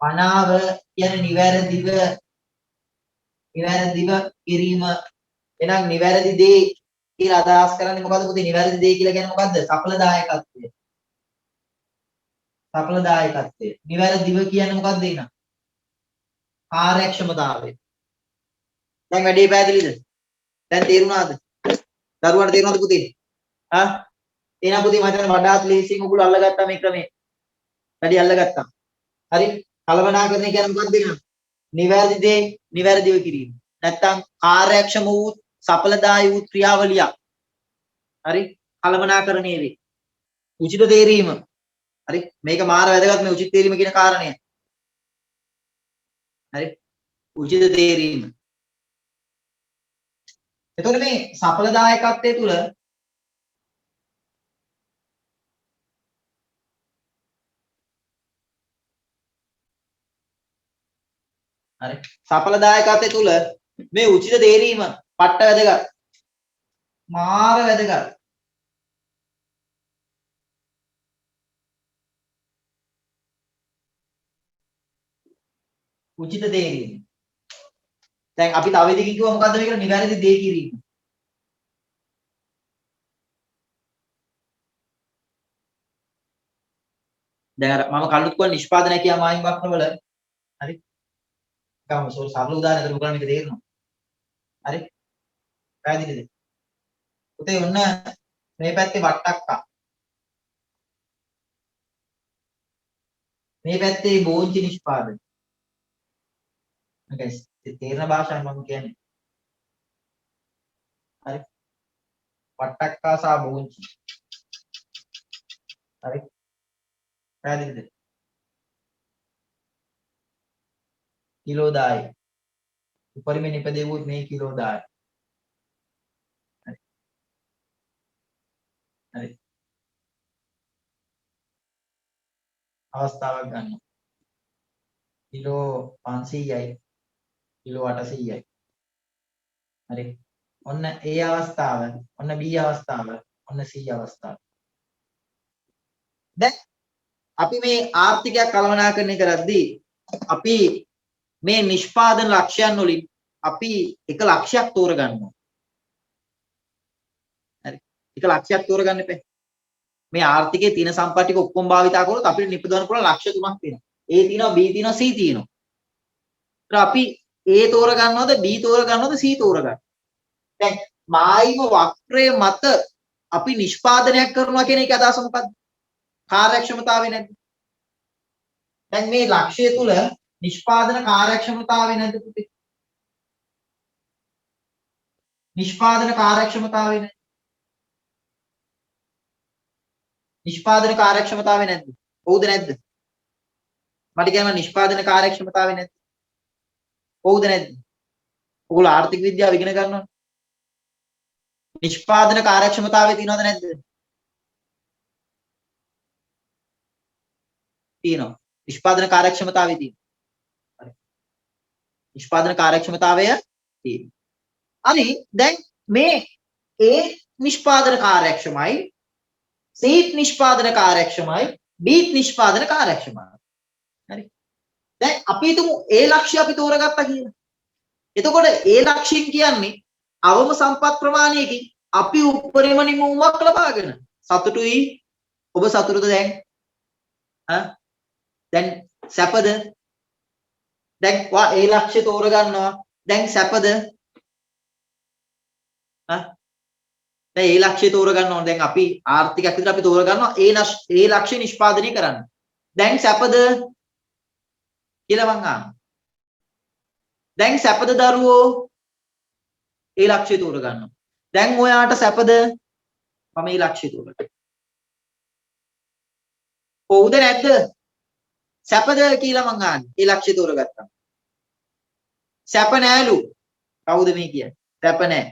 පනාව කියන්නේ නිවැරදිව කිරීම. එහෙනම් නිවැරදි දේ කියලා අදහස් කරන්නේ මොකද්ද පුතේ? නිවැරදි දේ කියලා කියන්නේ මොකද්ද? සඵලදායකත්වය. සඵලදායකත්වය. නිවැරදිව කියන්නේ මොකක්ද එහෙනම්? කාර්යක්ෂමතාවය. දැන් වැඩේ පැහැදිලිද? දැන් තේරුණාද? දරුවන්ට තේරුණාද පුතේ? එහෙනම් පුතේ මම හිතන්නේ වඩාත් ලේසියෙන් ඔයගොල්ලෝ අල්ලගත්තා මේ ක්‍රමය. වැඩි අල්ලගත්තා. හරි? කලබනාකරණය කියන්නේ මොකක්ද එහෙනම්? නිවැරදි දේ නිවැරදිව කිරීම. නැත්තම් කාර්යක්ෂම වූ සඵලදායී වූ ක්‍රියාවලියක්. හරි? කලබනාකරණයේ වේ. උචිත තේරීම. හරි මේක මාර වැදගත් මේ උචිත තේරීම කියන කාරණය. හරි උචිත තේරීම. එතකොට මේ සඵලදායකත්වයේ තුල හරි සඵලදායකත්වයේ තුල මේ උචිත තේරීම පට්ට වැදගත්. මාර වැදගත්. උචිත තේරීම. දැන් අපි තව ඉදිරිය කිව්වා මොකද්ද මේකට? නිවැරදි දේ කිරීම. දැන් අර මම කල්ලුත් කිව්වා නිෂ්පාදනය කියා මායිම් වක්‍රවල හරි. ගමු සරල උදාහරණයක් කරමු මේක තේරෙනවා. හරි. පැහැදිලිද? පුතේ ඔන්න මේ පැත්තේ වට්ටක්කා. මේ පැත්තේ බෝංචි නිෂ්පාදනය. guys තේරෙන භාෂාවෙන් මම කියන්නේ. හරි. වට්ටක්කා සහ බෝංචි. හරි. පැහැදිලිද? කිලෝ 10යි. උපරිම නිපදෙව්වොත් මේ කිලෝ 10යි. හරි. හරි. අවස්ථාවක් ගන්න. කිලෝ 500යි. කිලෝ 800යි. හරි. ඔන්න A අවස්ථාව, ඔන්න B අවස්ථාව, ඔන්න C අවස්ථාව. දැන් අපි මේ ආර්ථිකයක් කළමනාකරණය කරද්දී අපි මේ නිෂ්පාදන ලක්ෂයන් වලින් අපි එක ලක්ෂයක් තෝරගන්නවා. හරි. එක ලක්ෂයක් තෝරගන්න එපා. මේ ආර්ථිකයේ තියෙන සම්පත් ටික ඔක්කොම භාවිතා කරොත් අපිට නිපදවන්න පුළුවන් ලක්ෂ 3ක් තියෙනවා. A තියෙනවා, B තියෙනවා, C තියෙනවා. අපි A තෝර ගන්නවද B තෝර ගන්නවද C තෝර ගන්නවද? දැන් මායිම වක්‍රය මත අපි නිෂ්පාදනයක් කරනවා කියන එක අදහස මොකක්ද? කාර්යක්ෂමතාවය නැද්ද? දැන් මේ ලක්ෂ්‍ය තුල නිෂ්පාදන කාර්යක්ෂමතාවය නැද්ද පුතේ? නිෂ්පාදන කාර්යක්ෂමතාවය නැද්ද? නිෂ්පාදන කාර්යක්ෂමතාවය නැද්ද? හවුද නැද්ද? මට කියන්න නිෂ්පාදන කාර්යක්ෂමතාවය නැද්ද? හවුද නැද්ද? ඔයගොල්ලෝ ආර්ථික විද්‍යාව ඉගෙන ගන්නවා. නිෂ්පාදන කාර්යක්ෂමතාවය තියෙනවද නැද්ද? තියෙනවා. නිෂ්පාදන කාර්යක්ෂමතාවය තියෙනවා. හරි. නිෂ්පාදන කාර්යක්ෂමතාවය තියෙනවා. හරි. දැන් මේ A නිෂ්පාදන කාර්යක්ෂමයි, C නිෂ්පාදන කාර්යක්ෂමයි, D නිෂ්පාදන කාර්යක්ෂමයි. හරි. දැන් අපි හිතමු A ලක්ෂ්‍ය අපි තෝරගත්තා කියලා. එතකොට A ලක්ෂ්‍යයෙන් කියන්නේ අවම සම්පත් ප්‍රමාණයකින් අපි උපරිම නිමවුමක් ලබාගෙන සතුටුයි. ඔබ සතුටුද දැන්? දැන් සැපද? දැන් වා A ලක්ෂ්‍ය තෝර ගන්නවා. දැන් සැපද? දැන් A ලක්ෂ්‍ය තෝර ගන්න ඕන. දැන් අපි ආර්ථිකයක් විදිහට අපි තෝර ගන්නවා A ලක්ෂ්‍ය නිෂ්පාදනය කරන්න. දැන් සැපද කියලා මං අහනවා. දැන් සැපද දරුවෝ? A ලක්ෂ්‍ය තෝර ගන්නවා. දැන් ඔයාට සැපද? මම A ලක්ෂ්‍ය තෝර ගන්නවා. ඔව්ද නැද්ද? සැපද කියලා මං අහන්නේ. A ලක්ෂ්‍ය තෝරගත්තා. සැප නෑලු. කවුද මේ කියන්නේ? සැප නෑ.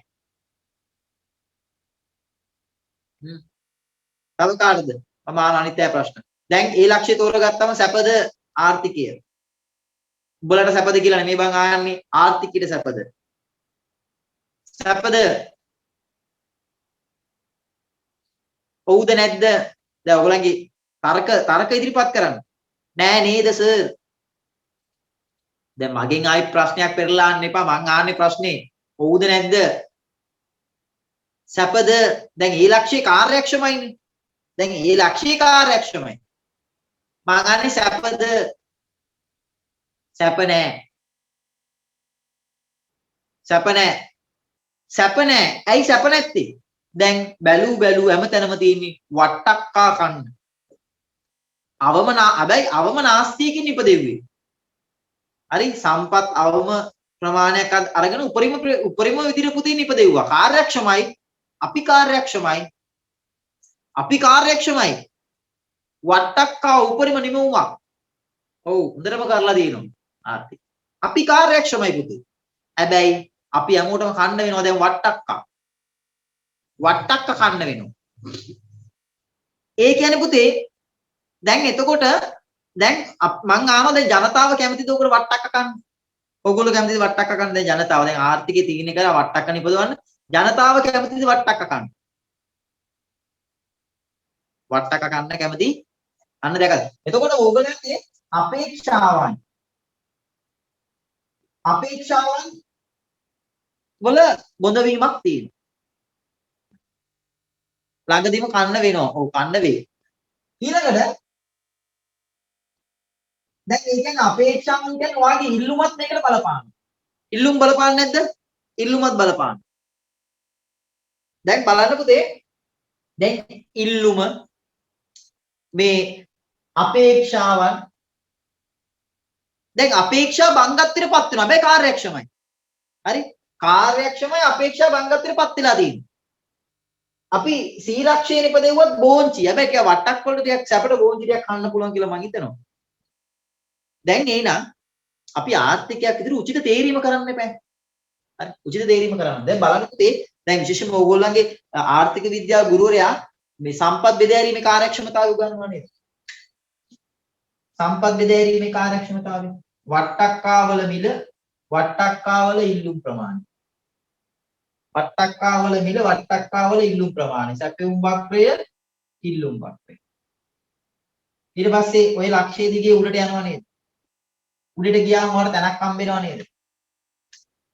තව කාටද? මම අහන අනිත් අය ප්‍රශ්න. දැන් A ලක්ෂ්‍ය තෝරගත්තම සැපද ආර්ථිකය? උඹලට සැපද කියලා නෙමෙයි බං ආන්නේ ආර්ථිකයට සැපද? සැපද? ඔව්ද නැද්ද? දැන් ඔයගොල්ලන්ගේ තර්ක ඉදිරිපත් කරන්න. නෑ නේද සර්? දැන් මගෙන් ආයි ප්‍රශ්නයක් පෙරලා අහන්න එපා. මං ආන්නේ ප්‍රශ්නේ. ඔව්ද නැද්ද? සැපද? දැන් A ලක්ෂ්‍ය කාර්යක්ෂමයිනේ. දැන් A ලක්ෂ්‍ය කාර්යක්ෂමයි. මං අහන්නේ සැපද? සැප නෑ. සැප නෑ. සැප නෑ. ඇයි සැප නැත්තේ? දැන් බැලූ හැමතැනම තියෙන්නේ වට්ටක්කා කන්න. හැබැයි අවම නාස්තියකින් ඉපදෙව්වේ. හරි සම්පත් අවම ප්‍රමාණයක් අරගෙන උපරිම විදිහට පුතින් ඉපදෙව්වා. කාර්යක්ෂමයි. අපි කාර්යක්ෂමයි. වට්ටක්කා උපරිම නිමවුමක්. ඔව් හොඳටම කරලා දිනනවා. ආර්ථික. අපි කාර්යක්ෂමයි පුතේ. හැබැයි අපි හැමෝටම කන්න වෙනවා දැන් වට්ටක්කා. කන්න වෙනවා. ඒ කියන්නේ පුතේ දැන් එතකොට දැන් මං ආනවා දැන් ජනතාව කැමතිද උකට වට්ටක්ක කන්න? ඔයගොල්ලෝ කැමතිද වට්ටක්ක කන්න? දැන් ජනතාව දැන් ආර්ථිකයේ තීරණය කරලා වට්ටක්ක නිපදවන්න. ජනතාව කැමතිද වට්ටක්ක කන්න? වට්ටක්ක කන්න කැමති? අන්න දැකලා. එතකොට ඕගොල්ලන්ගේ අපේක්ෂාවන් වල බොඳවීමක් තියෙනවා. ළඟදීම කන්න වෙනවා. ඔව් කන්න වේ. ඊළඟට දැන් ඒ කියන්නේ අපේක්ෂාවන් කියන්නේ ඔයාගේ ඉල්ලුමත් මේකට බලපානවා. ඉල්ලුම් බලපාන්නේ නැද්ද? ඉල්ලුමත් බලපානවා. දැන් බලන්න පුතේ දැන් ඉල්ලුම මේ අපේක්ෂාවන් දැන් අපේක්ෂා බංගත්වයටපත් වෙනවා. හැබැයි කාර්යක්ෂමයි. හරි? කාර්යක්ෂමයි අපේක්ෂා බංගත්වයටපත් වෙලා තියෙන්නේ. අපි සීලක්ෂේන ඉපදෙව්වත් බෝංචි. හැබැයි කිය වට්ටක් වලට ටිකක් සැපට බෝංචි ටිකක් කන්න පුළුවන් කියලා මං හිතනවා. දැන් එහෙනම් අපි ආර්ථිකයක් විදිහට උචිත තේරීම කරන්න එපා. හරි? උචිත තේරීම කරන්න. දැන් බලන්න පුතේ දැන් විශේෂයෙන්ම ඕගොල්ලන්ගේ ආර්ථික විද්‍යාව ගුරුවරයා මේ සම්පත් බෙදෑරීමේ කාර්යක්ෂමතාවය උගන්වනවා නේද? සම්පත් බෙදෑරීමේ කාර්යක්ෂමතාවය. වට්ටක්කාවල මිල, වට්ටක්කාවල ඉල්ලුම් ප්‍රමාණය. වට්ටක්කාවල මිල, වට්ටක්කාවල ඉල්ලුම් ප්‍රමාණය. සැපයුම් වක්‍රය, ඉල්ලුම් වක්‍රය. ඊට පස්සේ ওই ලක්ෂ්‍ය දිගේ උඩට යනවා නේද? උඩට ගියාම ඔයාලට තැනක් හම්බ වෙනව නේද?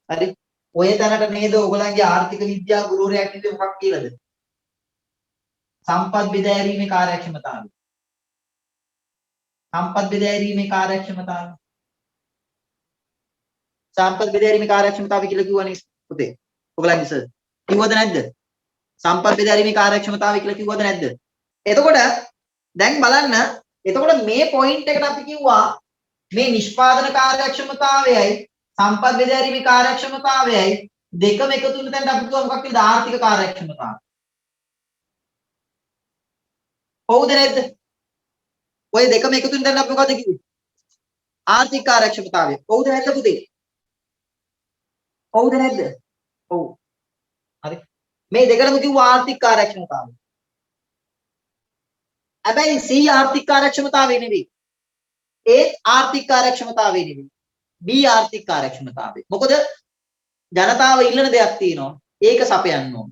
හරි? ඔය තැනට නේද ඔයගොල්ලන්ගේ ආර්ථික විද්‍යාව ගුරුවරයා කිව්වේ මොකක් කියලාද? සම්පත් බෙදෑරීමේ කාර්යක්ෂමතාවය. සම්පත් බෙදෑරීමේ කාර්යක්ෂමතාවය. සම්පත් බෙදාරීමේ කාර්යක්ෂමතාවය කියලා කිව්වනේ පුතේ. ඔයගලන්ගේ සර්. කිව්වද නැද්ද? සම්පත් බෙදාරීමේ කාර්යක්ෂමතාවය කියලා කිව්වද නැද්ද? එතකොට දැන් බලන්න එතකොට මේ පොයින්ට් එකට අපි කිව්වා මේ නිෂ්පාදන කාර්යක්ෂමතාවයයි සම්පත් බෙදාරීමේ කාර්යක්ෂමතාවයයි දෙකම එකතු වෙන තැනට අපි කිව්වා මොකක්ද ආර්ථික කාර්යක්ෂමතාවය. හවුද නැද්ද? ඔය දෙකම එකතු වෙන තැනට අපි මොකද කිව්වේ? ආර්ථික කාර්යක්ෂමතාවය. හවුද නැද්ද පුතේ? හවුද නැද්ද? ඔව්. හරි. මේ දෙකම කිව්වා ආර්ථික කාර්යක්ෂමතාවය. හැබැයි C ආර්ථික කාර්යක්ෂමතාවය නෙවෙයි. A ආර්ථික කාර්යක්ෂමතාවය නෙවෙයි. B ආර්ථික කාර්යක්ෂමතාවය. මොකද ජනතාව ඉල්ලන දෙයක් තියෙනවා. ඒක සපයන්න ඕන.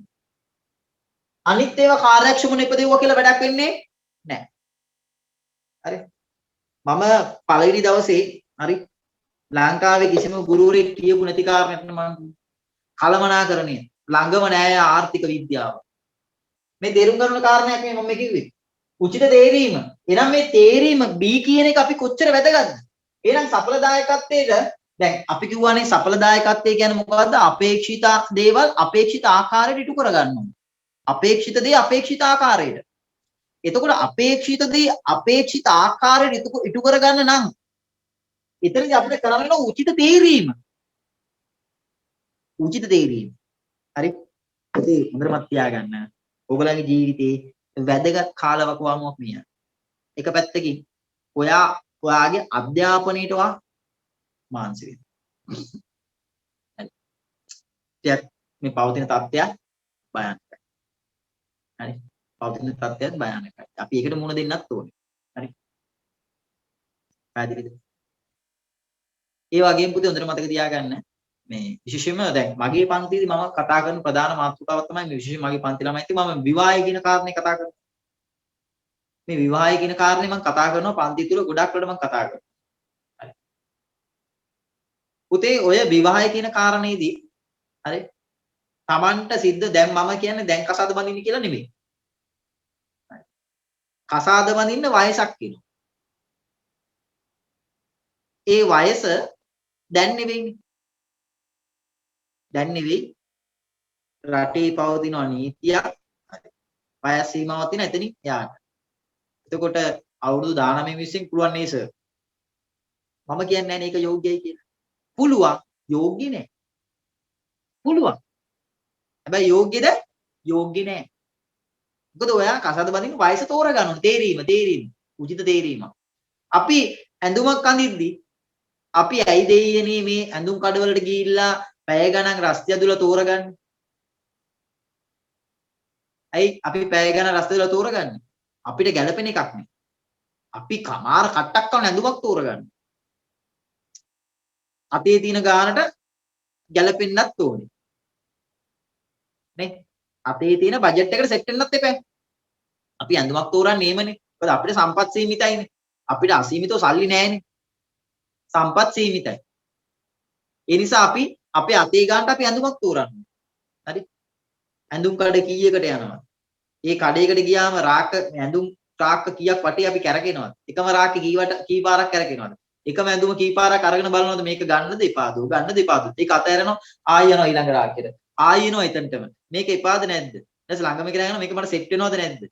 අනිත් ඒවා කාර්යක්ෂම නෙපදෙව්වා කියලා වැඩක් වෙන්නේ නැහැ. හරි. මම පළවෙනි දවසේ හරි ලංකාවේ කිසිම ගුරුවරයෙක් කියපු නැති කාරණයක් මම කලමනාකරණය ළඟම නෑ ආර්ථික විද්‍යාව. මේ තේරුම් ගන්න කාරණයක් මේ මම කිව්වේ. උචිත තේරීම. එහෙනම් මේ තේරීම B කියන එක අපි කොච්චර වැදගත්ද? එහෙනම් සඵලදායකත්වයට දැන් අපි කිව්වානේ සඵලදායකත්වය කියන්නේ මොකද්ද? අපේක්ෂිත දේවල් අපේක්ෂිත ආකාරයට ඉටු කරගන්න ඕනේ. අපේක්ෂිත දේ අපේක්ෂිත ආකාරයට. එතකොට අපේක්ෂිත දේ අපේක්ෂිත ආකාරයට ඉටු කරගන්න නම් එතනදී අපිට කරන්න ඕන උචිත තේරීම. උචිත තේරීම. හරි. ඉතින් හොඳට මත් තියාගන්න. ඔයගලගේ ජීවිතේ වැදගත් කාලවකවානුවක් මිය. එක පැත්තකින් ඔයාගේ අධ්‍යාපනයේට මානසික වෙන්න. හරි. මේ පවතින තත්ත්වයක් භයානකයි. හරි. පවතින තත්ත්වයක් භයානකයි. අපි ඒකට මුහුණ දෙන්නත් ඕනේ. හරි. පැහැදිලිද? ඒ වගේම පුතේ හොඳට මතක තියාගන්න මේ විශේෂයෙන්ම දැන් මගේ පන්තියේදී මම කතා කරන ප්‍රධාන මාතෘකාවක් තමයි මේ විශේෂයෙන් මගේ පන්ති ළමයි එක්ක මම විවාහය කියන කාරණේ කතා කරනවා. මේ විවාහය කියන කාරණේ මම කතා කරනවා පන්ති තුල ගොඩක් වෙලට මම කතා කරනවා. හරි. පුතේ ඔය විවාහය කියන කාරණේදී හරි Tamanට සිද්ධ දැන් මම කියන්නේ දැන් කසාද බඳින්න කියලා නෙමෙයි. හරි. කසාද බඳින්න වයසක් එනවා. ඒ වයස දැන් නෙවෙයිනේ. දැන් නෙවෙයි රටේ පවතින නීතියක් වයස් සීමාවක් තියෙන එතනින් යාට. එතකොට අවුරුදු 19 20 පුළුවන් නේ සර්. මම කියන්නේ නැහැ මේක යෝග්‍යයි කියලා. පුළුවන් යෝග්‍ය නෑ. පුළුවන්. හැබැයි යෝග්‍යද? යෝග්‍ය නෑ. මොකද ඔයා කසාද බඳින්න වයස තෝරගන්න ඕනේ. තේරීම. උචිත තේරීම. අපි ඇඳුමක් අඳිද්දී අපි ඇයි දෙයියනේ මේ ඇඳුම් කඩවලට ගිහිල්ලා පැය ගණන් රස්තිය ඇදුලා තෝරගන්නේ? ඇයි අපි පැය ගණන් රස්තිය ඇදුලා තෝරගන්නේ? අපිට ගැළපෙන එකක් නේ. අපි කමාර කට්ටක් කරන ඇඳුමක් තෝරගන්න. අතේ තියෙන ගානට ගැළපෙන්නත් ඕනේ. නේ? අතේ තියෙන බජට් එකට සෙට් වෙන්නත් එපා. අපි ඇඳුමක් තෝරන්නේ එහෙමනේ. මොකද අපිට සම්පත් සීමිතයිනේ. අපිට අසීමිතව සල්ලි නැහැනේ. සම්පත් සීමිතයි. ඒ නිසා අපි අපේ අතේ ගානට අපි ඇඳුමක් තෝරන්නේ. හරි? ඇඳුම් කඩ කීයකට යනවා? ඒ කඩේකට ගියාම රාක ඇඳුම් රාක්ක කීයක් වටේ අපි කැරකෙනවද? එකම රාක්කේ කී පාරක් කැරකෙනවද? එකම ඇඳුම කී පාරක් අරගෙන බලනවද මේක ගන්නද එපාද? ගන්නද එපාද? ඒක අතහැරෙනවා ආය යනවා ඊළඟ රාක්කෙට. ආය එනවා එතනටම. මේක එපාද නැද්ද? ඊට ළඟම කියලා යනවා මේක මට සෙට් වෙනවද නැද්ද?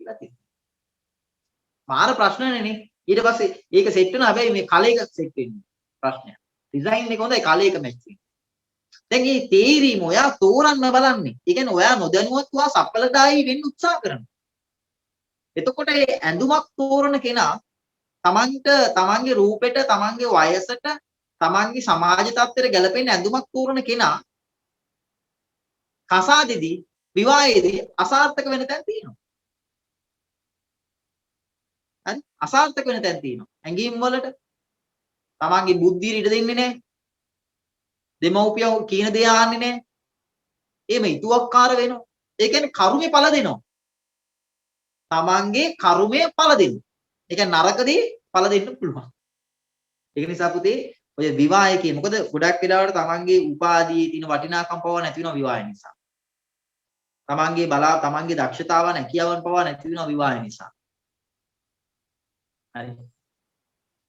කියලා තියෙනවා. මාර ප්‍රශ්නනේ නේ. ඊට පස්සේ ඒක සෙට් වෙනවා හැබැයි මේ කලයක සෙට් වෙන්නේ ප්‍රශ්නයක්. ඩිසයින් එක හොඳයි කලයක මැච් වෙන්නේ. දැන් මේ තේරීම ඔයා තෝරන්න බලන්නේ. ඒ කියන්නේ ඔයා නොදැනුවත්ව සඵලදායී වෙන්න උත්සාහ කරනවා. එතකොට මේ ඇඳුමක් තෝරන කෙනා තමන්ගේ රූපෙට, තමන්ගේ වයසට, තමන්ගේ සමාජ තත්ත්වයට ගැලපෙන ඇඳුමක් තෝරන කෙනා කසාදෙදී, විවාහයේදී අසාර්ථක වෙන තැන් තියෙනවා. හරි? අසාර්ථක වෙන තැන් තියෙනවා. ඇඟීම් වලට තමන්ගේ බුද්ධියට ඉඩ දෙන්නේ නැහැ. දෙමව්පියෝ කියන දේ අහන්නේ නැහැ. එහෙම ඉතුවක්කාර වෙනවා. ඒ කියන්නේ කර්මේ පළ දෙනවා. තමන්ගේ කර්මය පළ දෙනවා. ඒ කියන්නේ නරකදී පළ දෙන්න පුළුවන්. ඒක නිසා පුතේ ඔය විවාහය කිය මොකද ගොඩක් වෙලාවට තමන්ගේ උපාධියේ තියෙන වටිනාකම් පවා නැති වෙනවා විවාහය නිසා. තමන්ගේ දක්ෂතාවන් හැකියාවන් පවා නැති වෙනවා විවාහය නිසා. හරි.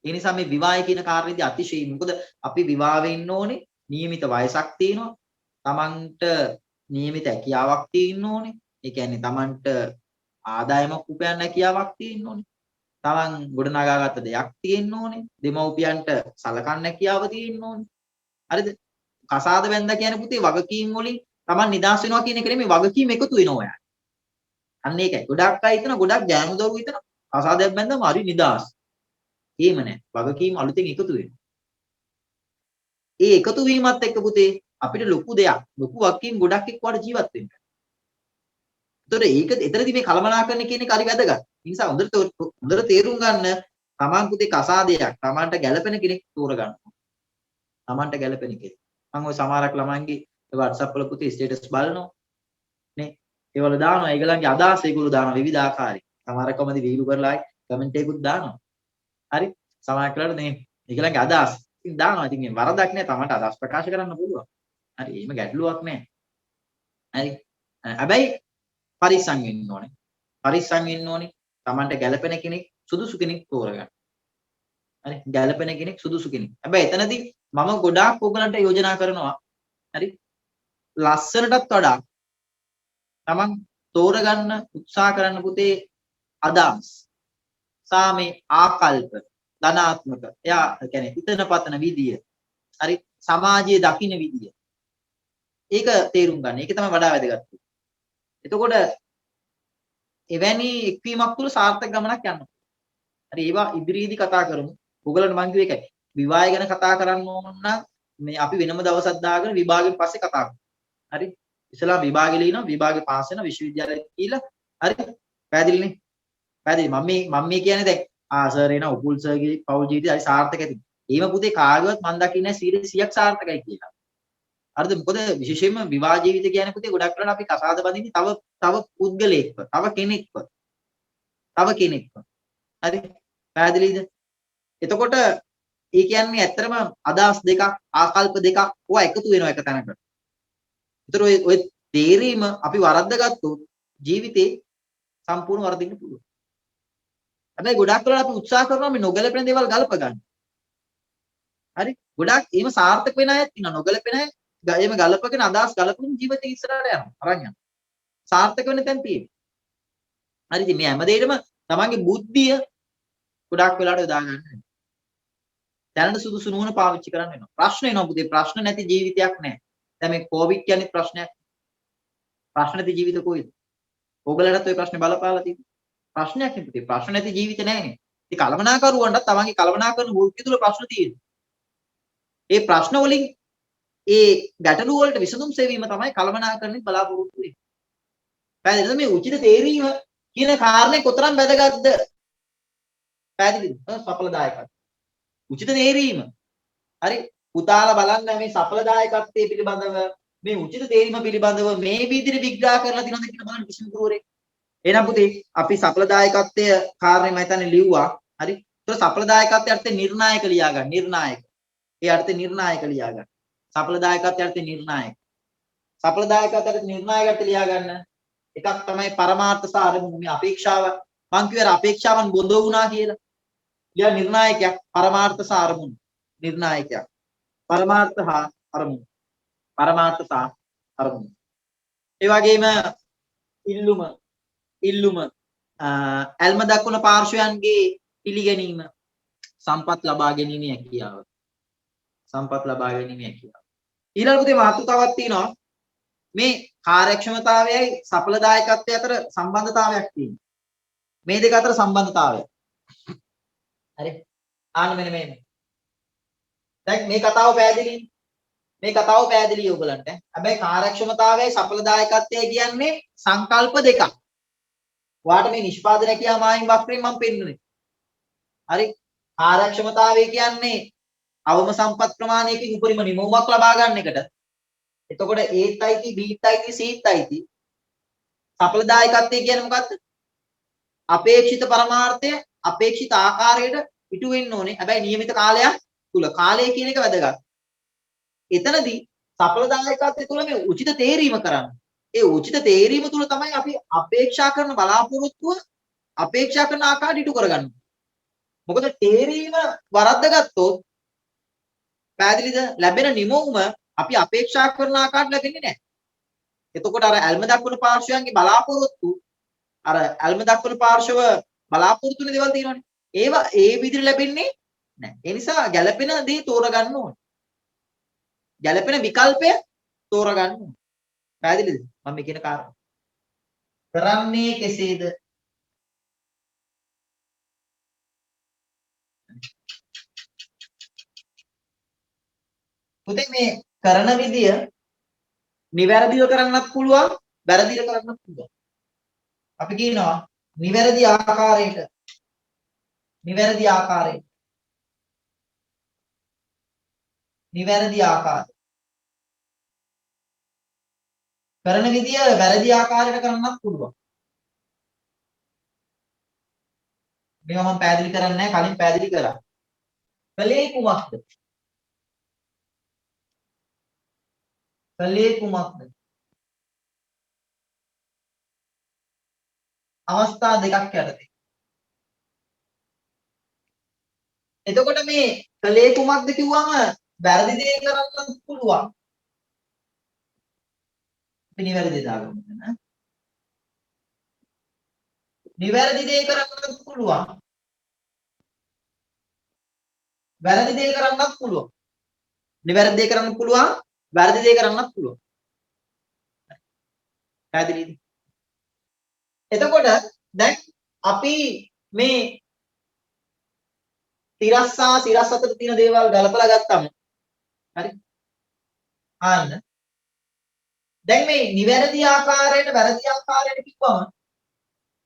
ඒ නිසා මේ විවාහය කියන කාරණේදී අතිශයින් මොකද අපි විවාහ වෙන්න ඕනේ නියමිත වයසක් තියෙනවා. Tamanට නියමිත හැකියාවක් තියෙන්න ඕනේ. ඒ කියන්නේ Tamanට ආදායමක් උපයන්න හැකියාවක් තියෙන්න ඕනේ. Taman ගොඩනගාගත්ත දෙයක් තියෙන්න ඕනේ. දෙමව්පියන්ට සලකන්න හැකියාව තියෙන්න ඕනේ. හරිද? කසාද බැඳලා කියන්නේ පුතේ වගකීම් වලින් Taman නිදහස් වෙනවා කියන එක නෙමෙයි වගකීම් එකතු වෙනවා ඔයාලා. අන්න ඒකයි. ගොඩක් අය හිතන ගොඩක් ගෑනු දරුවෝ හිතන කසාදයක් බැඳලාම හරි නිදහස්. එහෙම නෑ. වගකීම් අලුතෙන් එකතු වෙනවා. ඒ එකතු වීමත් එක්ක පුතේ අපිට ලොකු දෙයක් ලොකු වගකීම් ගොඩක් එක්කවට ජීවත් වෙන්න. ඒතකොට ඒක එතනදී මේ කලමනාකරණය කියන එක හරි වැදගත්. ඒ නිසා හොඳට තේරුම් ගන්න තමන් පුතේ කසාදයක් තමන්ට ගැළපෙන කෙනෙක් තෝරගන්න. තමන්ට ගැළපෙන කෙනෙක්. මම ওই සමහරක් ළමයින්ගේ WhatsApp වල පුතේ ස්ටේටස් බලනවා. නේ? ඒවල දානවා ඒගොල්ලන්ගේ අදහස් ඒගොල්ලෝ දානවා විවිධාකාරයි. සමහර කමදී වීලු කරලා කමෙන්ට් එකකුත් දානවා. හරි? සමහර කලකට මේ ඒගොල්ලන්ගේ අදහස් ඉතින් දානවා. ඉතින් මේ වරදක් නෑ තමන්ට අදහස් ප්‍රකාශ කරන්න පුළුවන්. හරි? එහෙම ගැටලුවක් නෑ. හරි? හැබැයි පරිස්සම් වෙන්න ඕනේ. පරිස්සම් වෙන්න ඕනේ. තමන්ට ගැළපෙන කෙනෙක් සුදුසු කෙනෙක් තෝරගන්න. හරි? ගැළපෙන කෙනෙක් සුදුසු කෙනෙක්. හැබැයි එතනදී මම ගොඩාක් ඕගලන්ට යෝජනා කරනවා. හරි? ලස්සනටත් වඩා තමන් තෝරගන්න උත්සාහ කරන්න පුතේ අදහස්. සාමේ ආකල්ප ධනාත්මක. එයා කියන්නේ හිතන පතන විදිය. හරි? සමාජයේ දකින්න විදිය. ඒක තේරුම් ගන්න. ඒක තමයි වඩා වැදගත්. එතකොට එවැනි එක්වීමක් තුළ සාර්ථක ගමනක් යන්න. හරි ඒවා ඉදිරියේදී කතා කරමු. ඔයගලන්ට මම කිව්වේ ඒකයි. විවාහය ගැන කතා කරන්න ඕන නම් මේ අපි වෙනම දවසක් දාගෙන විභාගෙන් පස්සේ කතා කරමු. හරි? ඉස්සලා විභාගෙ ලියනවා විභාගෙ පාස් වෙනවා විශ්වවිද්‍යාලයට ගිහිල්ලා හරි? පැහැදිලිනේ? පැහැදිලි. මම මේ කියන්නේ දැන් සර් එන උපුල් සර්ගේ පෞල් ජීවිතය හරි සාර්ථක ඇති. එහෙම පුතේ කාගේවත් මම දකින්නේ 100ක් සාර්ථකයි කියලා. හරිද? මොකද විශේෂයෙන්ම විවාහ ජීවිතය කියන්නේ පුතේ ගොඩක් වෙලාවට අපි කසාද බඳින්නේ තව පුද්ගලයෙක්ව, තව කෙනෙක්ව. හරි? පැහැදිලිද? එතකොට ඒ කියන්නේ ඇත්තටම අදහස් දෙකක්, ආකල්ප දෙකක් ඕවා එකතු වෙනවා එක තැනකට. ඒතර ඔය තේරීම අපි වරද්දාගත්තොත් ජීවිතේ සම්පූර්ණ වරදින්න පුළුවන්. හැබැයි ගොඩක් වෙලාවට අපි උත්සාහ කරනවා මේ නොගැලපෙන දේවල් ගලප ගන්න. හරි? ගොඩක් එහෙම සාර්ථක වෙන අයත් ඉන්නවා. නොගැලපෙන අය එහෙම ගලපගෙන අදහස් ගලපමින් ජීවිතේ ඉස්සරහට යනවා. අරන් යනවා. සාර්ථක වෙන තැන් තියෙනවා. හරි ඉතින් මේ හැමදේටම තමන්ගේ බුද්ධිය ගොඩක් වෙලාවට යොදා ගන්න වෙනවා. දැනට සුදුසු නුවණ පාවිච්චි කරන්න වෙනවා. ප්‍රශ්න එනවා පුතේ. ප්‍රශ්න නැති ජීවිතයක් නැහැ. දැන් මේ කොවිඩ් කියන්නේ ප්‍රශ්නයක්. ප්‍රශ්න නැති ජීවිත කොයිද? ඕගලටත් ওই ප්‍රශ්නේ බලපාලා තියෙනවා. ප්‍රශ්නයක් නේ පුතේ. ප්‍රශ්න නැති ජීවිත නැහැනේ. ඉතින් කලමනාකරුවන්ට තමන්ගේ කලමනාකරන වෘත්තිය තුළ ප්‍රශ්න තියෙනවා. ඒ ප්‍රශ්න වලින් ඒ ගැටලු වලට විසඳුම් සෙවීම තමයි කලමනාකරණය බලාපොරොත්තු වෙන්නේ. පැහැදිලිද? මේ උචිත තේරීම කියන කාරණේ කොතරම් වැදගත්ද? පැහැදිලිද? සඵලදායකත්වය. උචිත තේරීම. හරි? පුතාලා බලන්න මේ සඵලදායකත්වයේ පිළිබඳව මේ උචිත තේරීම පිළිබඳව මේ විදිහට විග්‍රහ කරලා තියෙනවද කියලා බලන්න කිසිම ගුරුවරයෙක්. එහෙනම් පුතේ අපි සඵලදායකත්වය කාරණේ මම හිතන්නේ ලිව්වා. හරි? ඒක සඵලදායකත්වයේ අර්ථය නිර්ණායක ලියා ගන්න. නිර්ණායක. ඒ අර්ථය නිර්ණායක ලියා ගන්න. සඵලදායකත්වයේ අර්ථය නිර්ණායක. සඵලදායකත්වයට නිර්ණායකට ලියා ගන්න. එකක් තමයි පරමාර්ථ සහ අරමුණු. මේ අපේක්ෂාව මං කියවර අපේක්ෂාවන් බොඳ වුණා කියලා. ලියා නිර්ණායකයක් පරමාර්ථ සහ අරමුණු. නිර්ණායකයක්. පරමාර්ථ හා අරමුණු. පරමාර්ථ සහ අරමුණු. ඒ වගේම ඉල්ලුම ඇල්ම දක්වන පාර්ශවයන්ගේ පිළිගැනීම සම්පත් ලබා ගැනීමේ හැකියාව. සම්පත් ලබා ගැනීමේ හැකියාව. ඊළඟ පුතේ මාතෘකාවක් තියෙනවා. මේ කාර්යක්ෂමතාවයයි සඵලදායකත්වය අතර සම්බන්ධතාවයක් තියෙනවා. මේ දෙක අතර සම්බන්ධතාවය. හරි. ආන්න මෙන්න මේ. දැන් මේ කතාව පැහැදිලිද? මේ කතාව පැහැදිලි ඔයගලන්ට. හැබැයි කාර්යක්ෂමතාවයයි සඵලදායකත්වයයි කියන්නේ සංකල්ප දෙකක්. ඔයාලට මේ නිෂ්පාදනය කියා මායිම් වක්‍රයෙන් මම පෙන්නුනේ. හරි? කාර්යක්ෂමතාවය කියන්නේ අවම සම්පත් ප්‍රමාණයකින් උපරිම නිමවුමක් ලබා ගන්න එකට. එතකොට Aත් අයිති Bත් අයිති Cත් අයිති. සඵලදායකත්වය කියන්නේ මොකද්ද? අපේක්ෂිත පරමාර්ථය අපේක්ෂිත ආකාරයට ඉටු වෙන්න ඕනේ. හැබැයි નિયમિત කාලයක් තුල. කාලය කියන එක වැදගත්. එතනදී සඵලදායකත්වය තුල මේ උචිත තේරීම කරන්න. ඒ උචිත තේරීම තුල තමයි අපි අපේක්ෂා කරන බලාපොරොත්තුව අපේක්ෂා කරන ආකාරයට ඉටු කරගන්නේ. මොකද තේරීම වරද්දගත්තොත් පැහැදිලිද? ලැබෙන නිමවුම අපි අපේක්ෂා කරන ආකාරයට ලැබෙන්නේ නැහැ. එතකොට අර ඇල්ම දක්වන පාර්ශවයන්ගේ බලාපොරොත්තු අර ඇල්ම දක්වන පාර්ශව බලාපොරොත්තු වෙන දේවල් තියෙනවනේ. ඒවා ඒ විදිහට ලැබෙන්නේ නැහැ. ඒ නිසා ගැළපෙන දේ තෝරගන්න ඕනේ. ගැළපෙන විකල්පය තෝරගන්න ඕනේ. පැහැදිලිද? මම මේ කියන කාරණා. කරන්නේ කෙසේද? පුතේ මේ කරන විදිය නිවැරදිව කරන්නත් පුළුවන්, වැරදිව කරන්නත් පුළුවන්. අපි කියනවා නිවැරදි ආකාරයට නිවැරදි ආකාරයට කරන විදිය වැරදි ආකාරයට කරන්නත් පුළුවන්. මේවා මම පැහැදිලි කරන්නේ නැහැ, කලින් පැහැදිලි කරා. කලේ කුමක්ද? කලේ කුමක්ද? අවස්ථා දෙකක් යටතේ. එතකොට මේ කලේ කුමක්ද කිව්වම වැරදි දේ කරන්නත් පුළුවන්. අපි නිවැරදි දාගමු නේද? නිවැරදි දේ කරන්නත් පුළුවන්. වැරදි දේ කරන්නත් පුළුවන්. නිවැරදි දේ කරන්න පුළුවන්, වැරදි දේ කරන්නත් පුළුවන්. පැහැදිලිද? එතකොට දැන් අපි මේ තිරස්සා සිරස් අතර තියෙන දේවල් ගලපලා ගත්තම හරි? ආන්න. දැන් මේ නිවැරදි ආකාරයට වැරදි ආකාරයට කිව්වම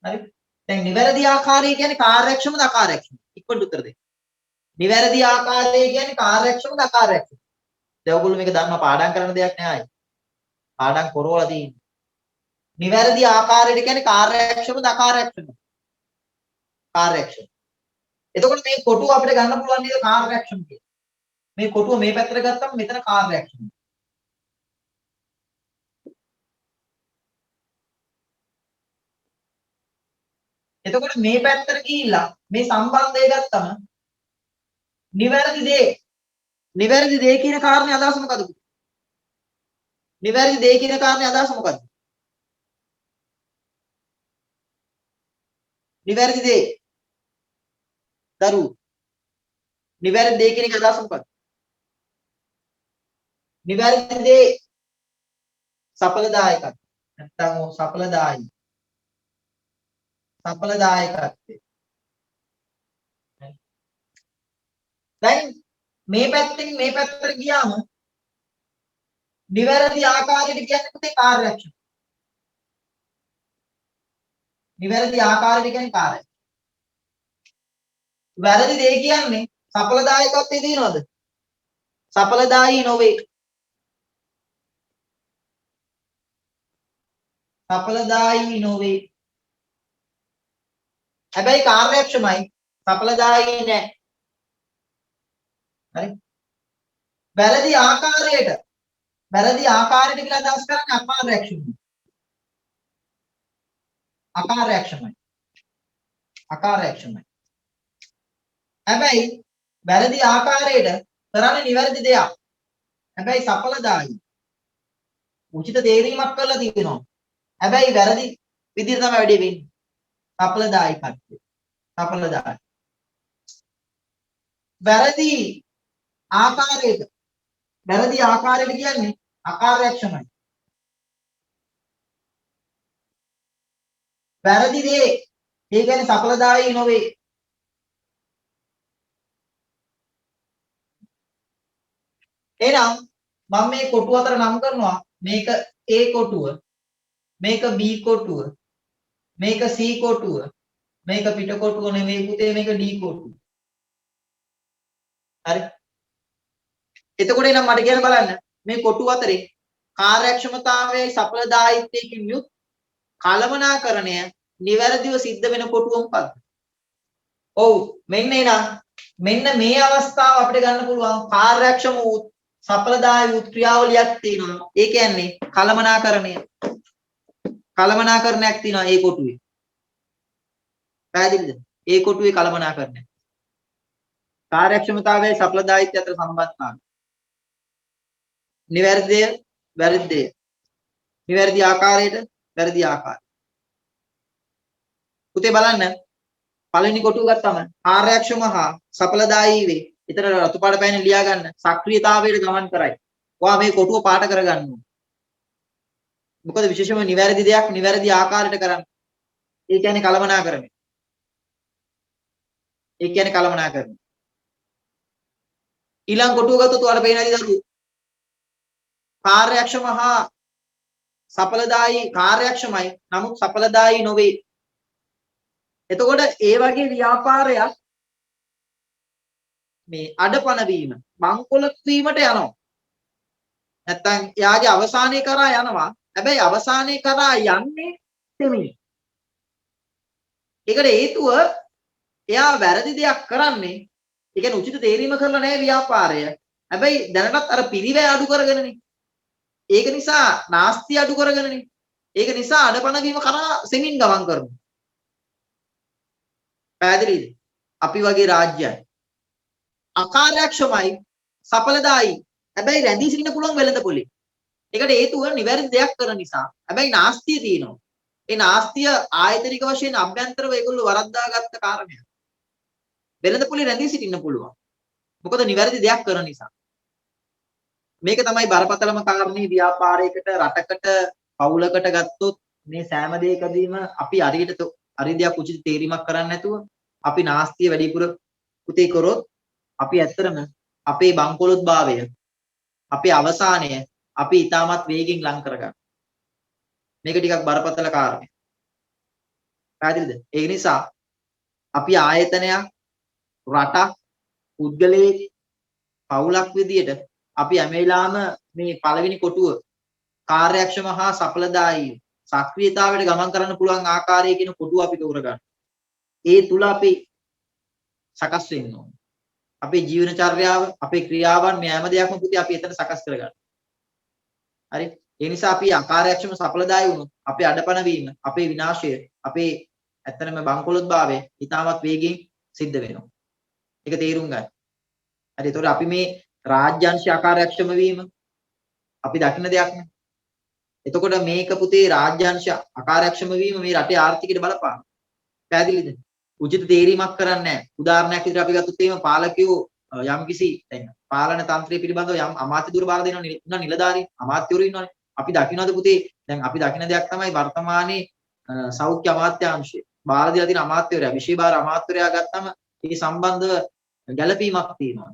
හරි? දැන් නිවැරදි ආකාරය කියන්නේ කාර්යක්ෂමද අකාර්යක්ෂමද? ඉක්මනට උත්තර දෙන්න. නිවැරදි ආකාරය කියන්නේ කාර්යක්ෂමද අකාර්යක්ෂමද? දැන් ඔයගොල්ලෝ මේක දන්නවා පාඩම් කරන දෙයක් නෑ ආයේ. පාඩම් කරවලා තියෙන්නේ. නිවැරදි ආකාරයට කියන්නේ කාර්යක්ෂමද අකාර්යක්ෂමද? කාර්යක්ෂම. එතකොට මේ කොටුව අපිට ගන්න පුළුවන් නේද කාර්යක්ෂම කියලා. මේ කොටුව මේ පැත්තට ගත්තම මෙතන කාර්යක්ෂම. එතකොට මේ පැත්තට ගිහිල්ලා මේ සම්බන්ධය ගත්තම නිවැරදි දේ කියන කාරණේ අදහස මොකද? නිවැරදි දේ කියන කාරණේ අදහස මොකද්ද? නිවැරදි දේ දරුවෝ නිවැරදි දේ කියන එක අදහස මොකද්ද? නිවැරදි දේ සඵලදායකත්වය. නැත්තම් සඵලදායකත්වය. දැන් මේ පැත්තෙන් මේ පැත්තට ගියාම නිවැරදි ආකාරයට කියන්නේ පුතේ කාර්යක්ෂම. නිවැරදි ආකාරයට කියන්නේ කාර්යය. වැරදි දේ කියන්නේ සඵලදායකත්වයේ තියෙනවද? සඵලදායී නොවේ. සඵලදායී නොවේ. හැබැයි කාර්යක්ෂමයි. සඵලදායී නෑ. හරි? වැරදි ආකාරයට කියලා අදහස් කරන්නේ අකාර්යක්ෂමයි. අකාර්යක්ෂමයි. හැබැයි වැරදි ආකාරයට කරන්නේ නිවැරදි දෙයක්. හැබැයි සඵලදායී. උචිත තේරීමක් කරලා තියෙනවා. හැබැයි වැරදි විදිහට තමයි වැඩේ වෙන්නේ. සඵලදායීකත්වය. සඵලදායී. වැරදි ආකාරයට කියන්නේ අකාර්යක්ෂමයි. වැරදි දේ ඒ කියන්නේ සඵලදායී නොවේ. එහෙනම් මම මේ කොටුව අතර නම් කරනවා මේක A කොටුව, මේක B කොටුව, මේක C කොටුව, මේක පිට කොටුව නෙමෙයි පුතේ මේක D කොටුව. හරි? එතකොට එනම් මට කියන්න බලන්න මේ කොටුව අතරේ කාර්යක්ෂමතාවයයි සඵලදායීත්වයකින් යුත් කලමනාකරණය නිවැරදිව සිද්ධ වෙන කොටුව මොකක්ද? ඔව් මෙන්න මෙන්න මේ අවස්ථාව අපිට ගන්න පුළුවන් කාර්යක්ෂම වූ සඵලදායී වූ ක්‍රියාවලියක් තියෙනවා. ඒ කියන්නේ කලමනාකරණයක් තියෙනවා ඒ කොටුවේ. පැහැදිලිද? ඒ කොටුවේ කලමනාකරණයක්. කාර්යක්ෂමතාවයයි සඵලදායීත්වය අතර සම්බන්ධතාවය. නිවැරදිය වැරදිය. නිවැරදි ආකාරයට වැරදි ආකාරයට. පුතේ බලන්න පළවෙනි කොටුව ගත්තම කාර්යක්ෂම හා සඵලදායී වේ. ඊතර රතු පාට පෑනේ ලියා ගන්න. සක්‍රීයතාවයට ගමන් කරයි. ඔයා මේ කොටුව පාට කරගන්න ඕනේ. මොකද විශේෂම නිවැරදි දෙයක් නිවැරදි ආකාරයට කරන්න. ඒ කියන්නේ කලමනාකරණය. ඒ කියන්නේ කලමනාකරණය. ඊළඟ කොටුව ගත්තොත් ඔයාලට පේන ඇති දරුවෝ කාර්යක්ෂම හා සඵලදායී කාර්යක්ෂමයි නමුත් සඵලදායී නොවේ. එතකොට ඒ වගේ ව්‍යාපාරයක් මේ අඩපණ වීම බංකොලොත් වීමට යනවා. නැත්තම් එයාගේ අවසානයේ කරා යනවා. හැබැයි අවසානයේ කරා යන්නේ තෙමින්. ඒකට හේතුව එයා වැරදි දෙයක් කරන්නේ. ඒ කියන්නේ උචිත තේරීම කරලා නැහැ ව්‍යාපාරය. හැබැයි දැනටත් අර පිරිවැය අඩු කරගෙනනේ. ඒක නිසා නාස්තිය අඩු කරගෙනනේ. ඒක නිසා අඩපණ වීම කරා සෙමින් ගමන් කරනවා. පැහැදිලිද? අපි වගේ රාජ්‍යයි අකාර්යක්ෂමයි සඵලදායී. හැබැයි රැඳී සිටින්න පුළුවන් වෙළඳ පොලේ. ඒකට හේතුව නිවැරදි දෙයක් කරන නිසා. හැබැයි නාස්තිය තියෙනවා. ඒ නාස්තිය ආයතනික වශයෙන් අභ්‍යන්තරව ඒගොල්ලෝ වරද්දාගත්ත කාරණයක්. වෙළඳ පොලේ රැඳී සිටින්න පුළුවන්. මොකද නිවැරදි දෙයක් කරන නිසා. මේක තමයි බරපතලම කාරණේ ව්‍යාපාරයකට රටකට පවුලකට ගත්තොත් මේ සෑම දෙයකදීම අපි හරි දෙයක් උචිත තේරීමක් කරන්නේ නැතුව අපි නාස්තිය වැඩිපුර පුතේ කරොත් අපි ඇත්තටම අපේ බංකොලොත් භාවය අපේ අවසානය අපි ඊටමත් වේගෙන් ලං කරගන්න. මේක ටිකක් බරපතල කාරණයක්. පැහැදිලිද? ඒ නිසා අපි ආයතනයක් රටක් පුද්ගලයෙක් පවුලක් විදියට අපි හැම වෙලාවම මේ පළවෙනි කොටුව කාර්යක්ෂම හා සඵලදායී සක්‍රීයතාවයට ගමන් කරන්න පුළුවන් ආකාරය කියන කොටුව අපි තෝරගන්න. ඒ තුල අපි සකස් වෙන්න ඕනේ. අපේ ජීවනචර්යාව, අපේ ක්‍රියාවන් මේ හැම දෙයක්ම පුතේ අපි එතන සකස් කරගන්න. හරි? ඒ නිසා අපි අකාර්යක්ෂම සඵලදායී වුණොත් අපේ අඩපණ වීම, අපේ විනාශය, අපේ ඇත්තටම බංකොලොත් භාවය ඊටමත් වේගෙන් සිද්ධ වෙනවා. ඒක තේරුම් ගන්න. හරි? ඒතකොට අපි මේ රාජ්‍යංශ අකාර්යක්ෂම වීම අපි දකින්න දෙයක් නේ. එතකොට මේක පුතේ රාජ්‍යංශ අකාර්යක්ෂම වීම මේ රටේ ආර්ථිකයට බලපාන. පැහැදිලිද? උචිත තේරීමක් කරන්නේ නැහැ. උදාහරණයක් විදිහට අපි ගත්තොත් එහෙම පාලකයෝ යම්කිසි දැන් පාලන තන්ත්‍රය පිළිබඳව යම් අමාත්‍ය දුර බාර දෙනවා නිලධාරීන් අමාත්‍යවරු ඉන්නවනේ. අපි දකින්නද පුතේ දැන් අපි දකින්න දෙයක් තමයි වර්තමානයේ සෞඛ්‍ය අමාත්‍යාංශය බාර දීලා තියෙන අමාත්‍යවරයා විශේෂ බාර අමාත්‍යවරයා ගත්තම ඒ සම්බන්ධව ගැළපීමක් තියෙනවා.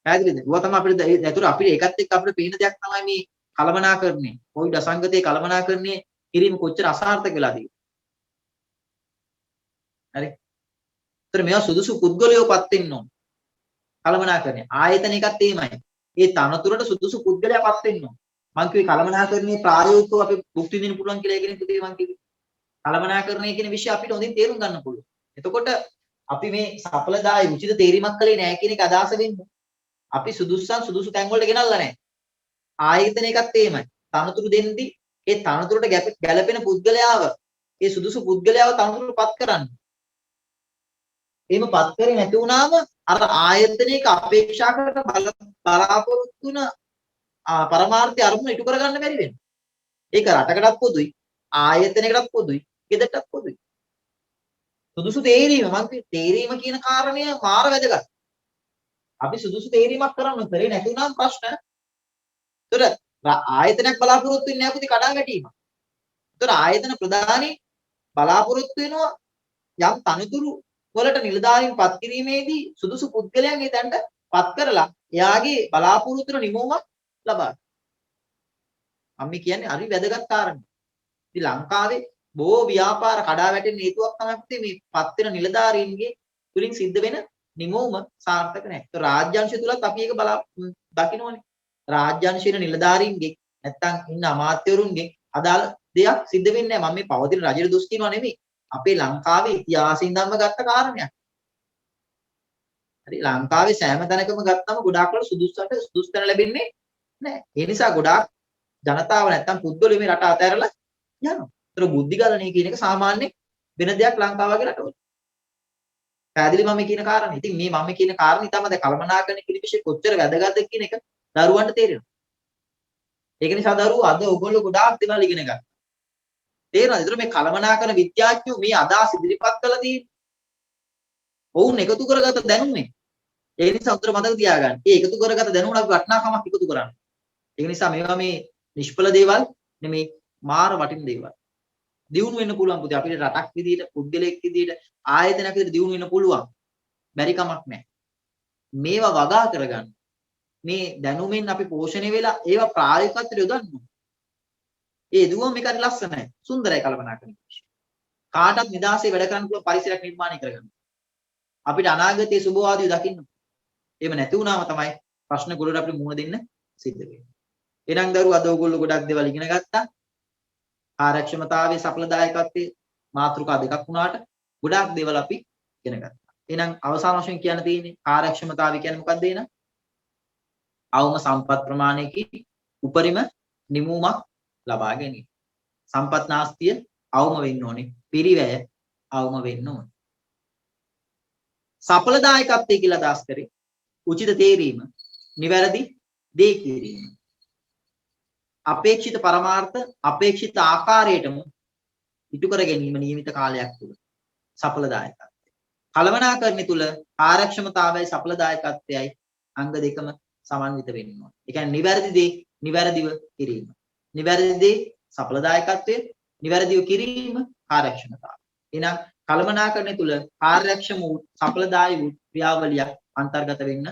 පැහැදිලිද? ඌව තමයි අපිට ඒතර අපිට ඒකත් එක්ක අපිට පේන දෙයක් තමයි මේ කලමනාකරණය. කොවිඩ් අසංගතයේ කලමනාකරණය කිරීම කොච්චර අසාර්ථක වෙලාද කියලා. හරි. ඒතර මේවා සුදුසු පුද්ගලයෝපත් වෙන්න ඕන. කලමනාකරණය. ආයතන එකත් එහෙමයි. ඒ තනතුරට සුදුසු පුද්ගලයාපත් වෙන්න ඕන. මං කිව්වේ කලමනාකරණයේ ප්‍රායෝගිකව අපි භුක්ති විඳින්න පුළුවන් කියලා ඒකනේ පුතේ මං කිව්වේ. කලමනාකරණය කියන විෂය අපිට හොඳින් තේරුම් ගන්න පුළුවන්. එතකොට අපි මේ සඵලදායි උචිත තේරීමක් කළේ නැහැ කියන එක අදහස වෙන්නේ. අපි සුදුසු තැන් වලට ගෙනල්ලා නැහැ. ආයතන එකත් එහෙමයි. තනතුරු දෙන්දී ඒ තනතුරට ගැළපෙන පුද්ගලයාව ඒ සුදුසු පුද්ගලයාව තනතුරටපත් කරන්න. එහෙමපත් කරේ නැති වුණාම අර ආයතනයක අපේක්ෂා කරන බලාපොරොත්තු වෙන පරමාර්ථය අරමුණ ඉටු කරගන්න බැරි වෙනවා. ඒක රටකටත් පොදුයි, ආයතනයකටත් පොදුයි, ගෙදරටත් පොදුයි. සුදුසු තේරීම මම තේරීම කියන කාරණය මාර වැදගත්. අපි සුදුසු තේරීමක් කරන්න කරේ නැති වුණාම ප්‍රශ්න. ඒතර ආයතනයක් බලාපොරොත්තු වෙන්නේ නැහැ පුතේ කඩා වැටීම. ඒතර ආයතන ප්‍රධානී බලාපොරොත්තු වෙනවා යම් තනතුරු වලට නිලධාරීන් පත් කිරීමේදී සුදුසු පුද්ගලයන් ඒ තැනට පත් කරලා එයාගේ බලාපොරොත්තු වෙන නිමවුමක් ලබා ගන්න. මම කියන්නේ හරි වැදගත් කාරණයක්. ඉතින් ලංකාවේ බොහෝ ව්‍යාපාර කඩා වැටෙන හේතුවක් තමයි පුතේ මේ පත් වෙන නිලධාරීන්ගේ තුලින් සිද්ධ වෙන නිමවුම සාර්ථක නැහැ. ඒක රාජ්‍යංශය තුලත් අපි ඒක දකින්නෝනේ. රාජ්‍යංශයේ නිලධාරීන්ගේ නැත්තම් ඉන්න අමාත්‍යවරුන්ගේ අදාළ දෙයක් සිද්ධ වෙන්නේ නැහැ. මම මේ පවතින රජයේ දොස් කියනවා නෙමෙයි. අපේ ලංකාවේ ඉතිහාසයෙන් ධම්ම ගත්ත කාරණයක්. හරි ලංකාවේ සෑම තැනකම ගත්තම ගොඩාක් වල සුදුසු තැන ලැබෙන්නේ නැහැ. ඒ නිසා ගොඩාක් ජනතාව නැත්තම් පුද්ගලයෝ මේ රට අතහැරලා යනවා. ඒතර බුද්ධිගලණය කියන එක සාමාන්‍ය වෙන දෙයක් ලංකාව වගේ රටවල. පැහැදිලි මම කියන කාරණේ. ඉතින් මේ මම කියන කාරණේ තමයි දැන් කළමනාකරණ කියන විෂය කොච්චර වැදගත්ද කියන එක දරුවන්ට තේරෙනවා. ඒක නිසා දරුවෝ අද ඔයගොල්ලෝ ගොඩාක් දේවල් ඉගෙන ගන්න. තේරෙනවද? ඒතර මේ කළමනාකරණ විද්‍යාඥයෝ මේ අදහස් ඉදිරිපත් කළා තියෙන්නේ. ඔවුන් එකතු කරගත දැනුමේ. ඒ නිසා උතර මතක තියාගන්න. මේ එකතු කරගත දැනුම අපි වටිනාකමක් එකතු කරන්නේ. ඒක නිසා මේවා මේ නිෂ්ඵල දේවල් නෙමේ මාර වටින දේවල්. දියුණු වෙන්න පුළුවන් පුතේ අපිට රටක් විදියට පුද්ගලයෙක් විදියට ආයතනයක් විදියට දියුණු වෙන්න පුළුවන්. බැරි කමක් නැහැ. මේවා වගා කරගන්න. මේ දැනුමෙන් අපි පෝෂණය වෙලා ඒවා ප්‍රායෝගිකත්වයට යොදන්න. ඒ දුවම මේක හරි ලස්සනයි. සුන්දරයි කල්පනාකරන විශ්ය. කාටත් නිදාසේ වැඩ කරන්න පුළුවන් පරිසරයක් නිර්මාණය කරගන්න. අපිට අනාගතයේ සුබවාදිය දකින්න. එහෙම නැති වුණාම තමයි ප්‍රශ්න ගොඩට අපිට මුහුණ දෙන්න සිද්ධ වෙන්නේ. එහෙනම් දරුවෝ අද ඔයගොල්ලෝ ගොඩක් දේවල් ඉගෙන ගත්තා. කාර්යක්ෂමතාවයේ සඵලදායකත්වයේ මාතෘකා දෙකක් වුණාට ගොඩාක් දේවල් අපි ඉගෙන ගත්තා. එහෙනම් අවසාන වශයෙන් කියන්න තියෙන්නේ කාර්යක්ෂමතාවය කියන්නේ මොකක්ද එහෙනම්? අවම සම්පත් ප්‍රමාණයකින් උපරිම නිමූමක් ලබා ගැනීම. සම්පත් නාස්තිය අවම වෙන්න ඕනේ. පිරිවැය අවම වෙන්න ඕනේ. සඵලදායකත්වය කියලා අදහස් කරේ උචිත තේරීම, නිවැරදි දේ කිරීම. අපේක්ෂිත පරමාර්ථ අපේක්ෂිත ආකාරයටම ඉටු කර ගැනීම නියමිත කාලයක් තුල සඵලදායකත්වය. කළමනාකරණය තුල කාර්යක්ෂමතාවයයි සඵලදායකත්වයයි අංග දෙකම සමන්විත වෙන්න ඕනේ. ඒ කියන්නේ නිවැරදි දේ නිවැරදිව කිරීම. නිවැරදි දේ සඵලදායකත්වය, නිවැරදිව කිරීම කාර්යක්ෂමතාවය. එහෙනම් කළමනාකරණය තුල කාර්යක්ෂම වූ සඵලදායී වූ ක්‍රියාවලියක් අන්තර්ගත වෙන්න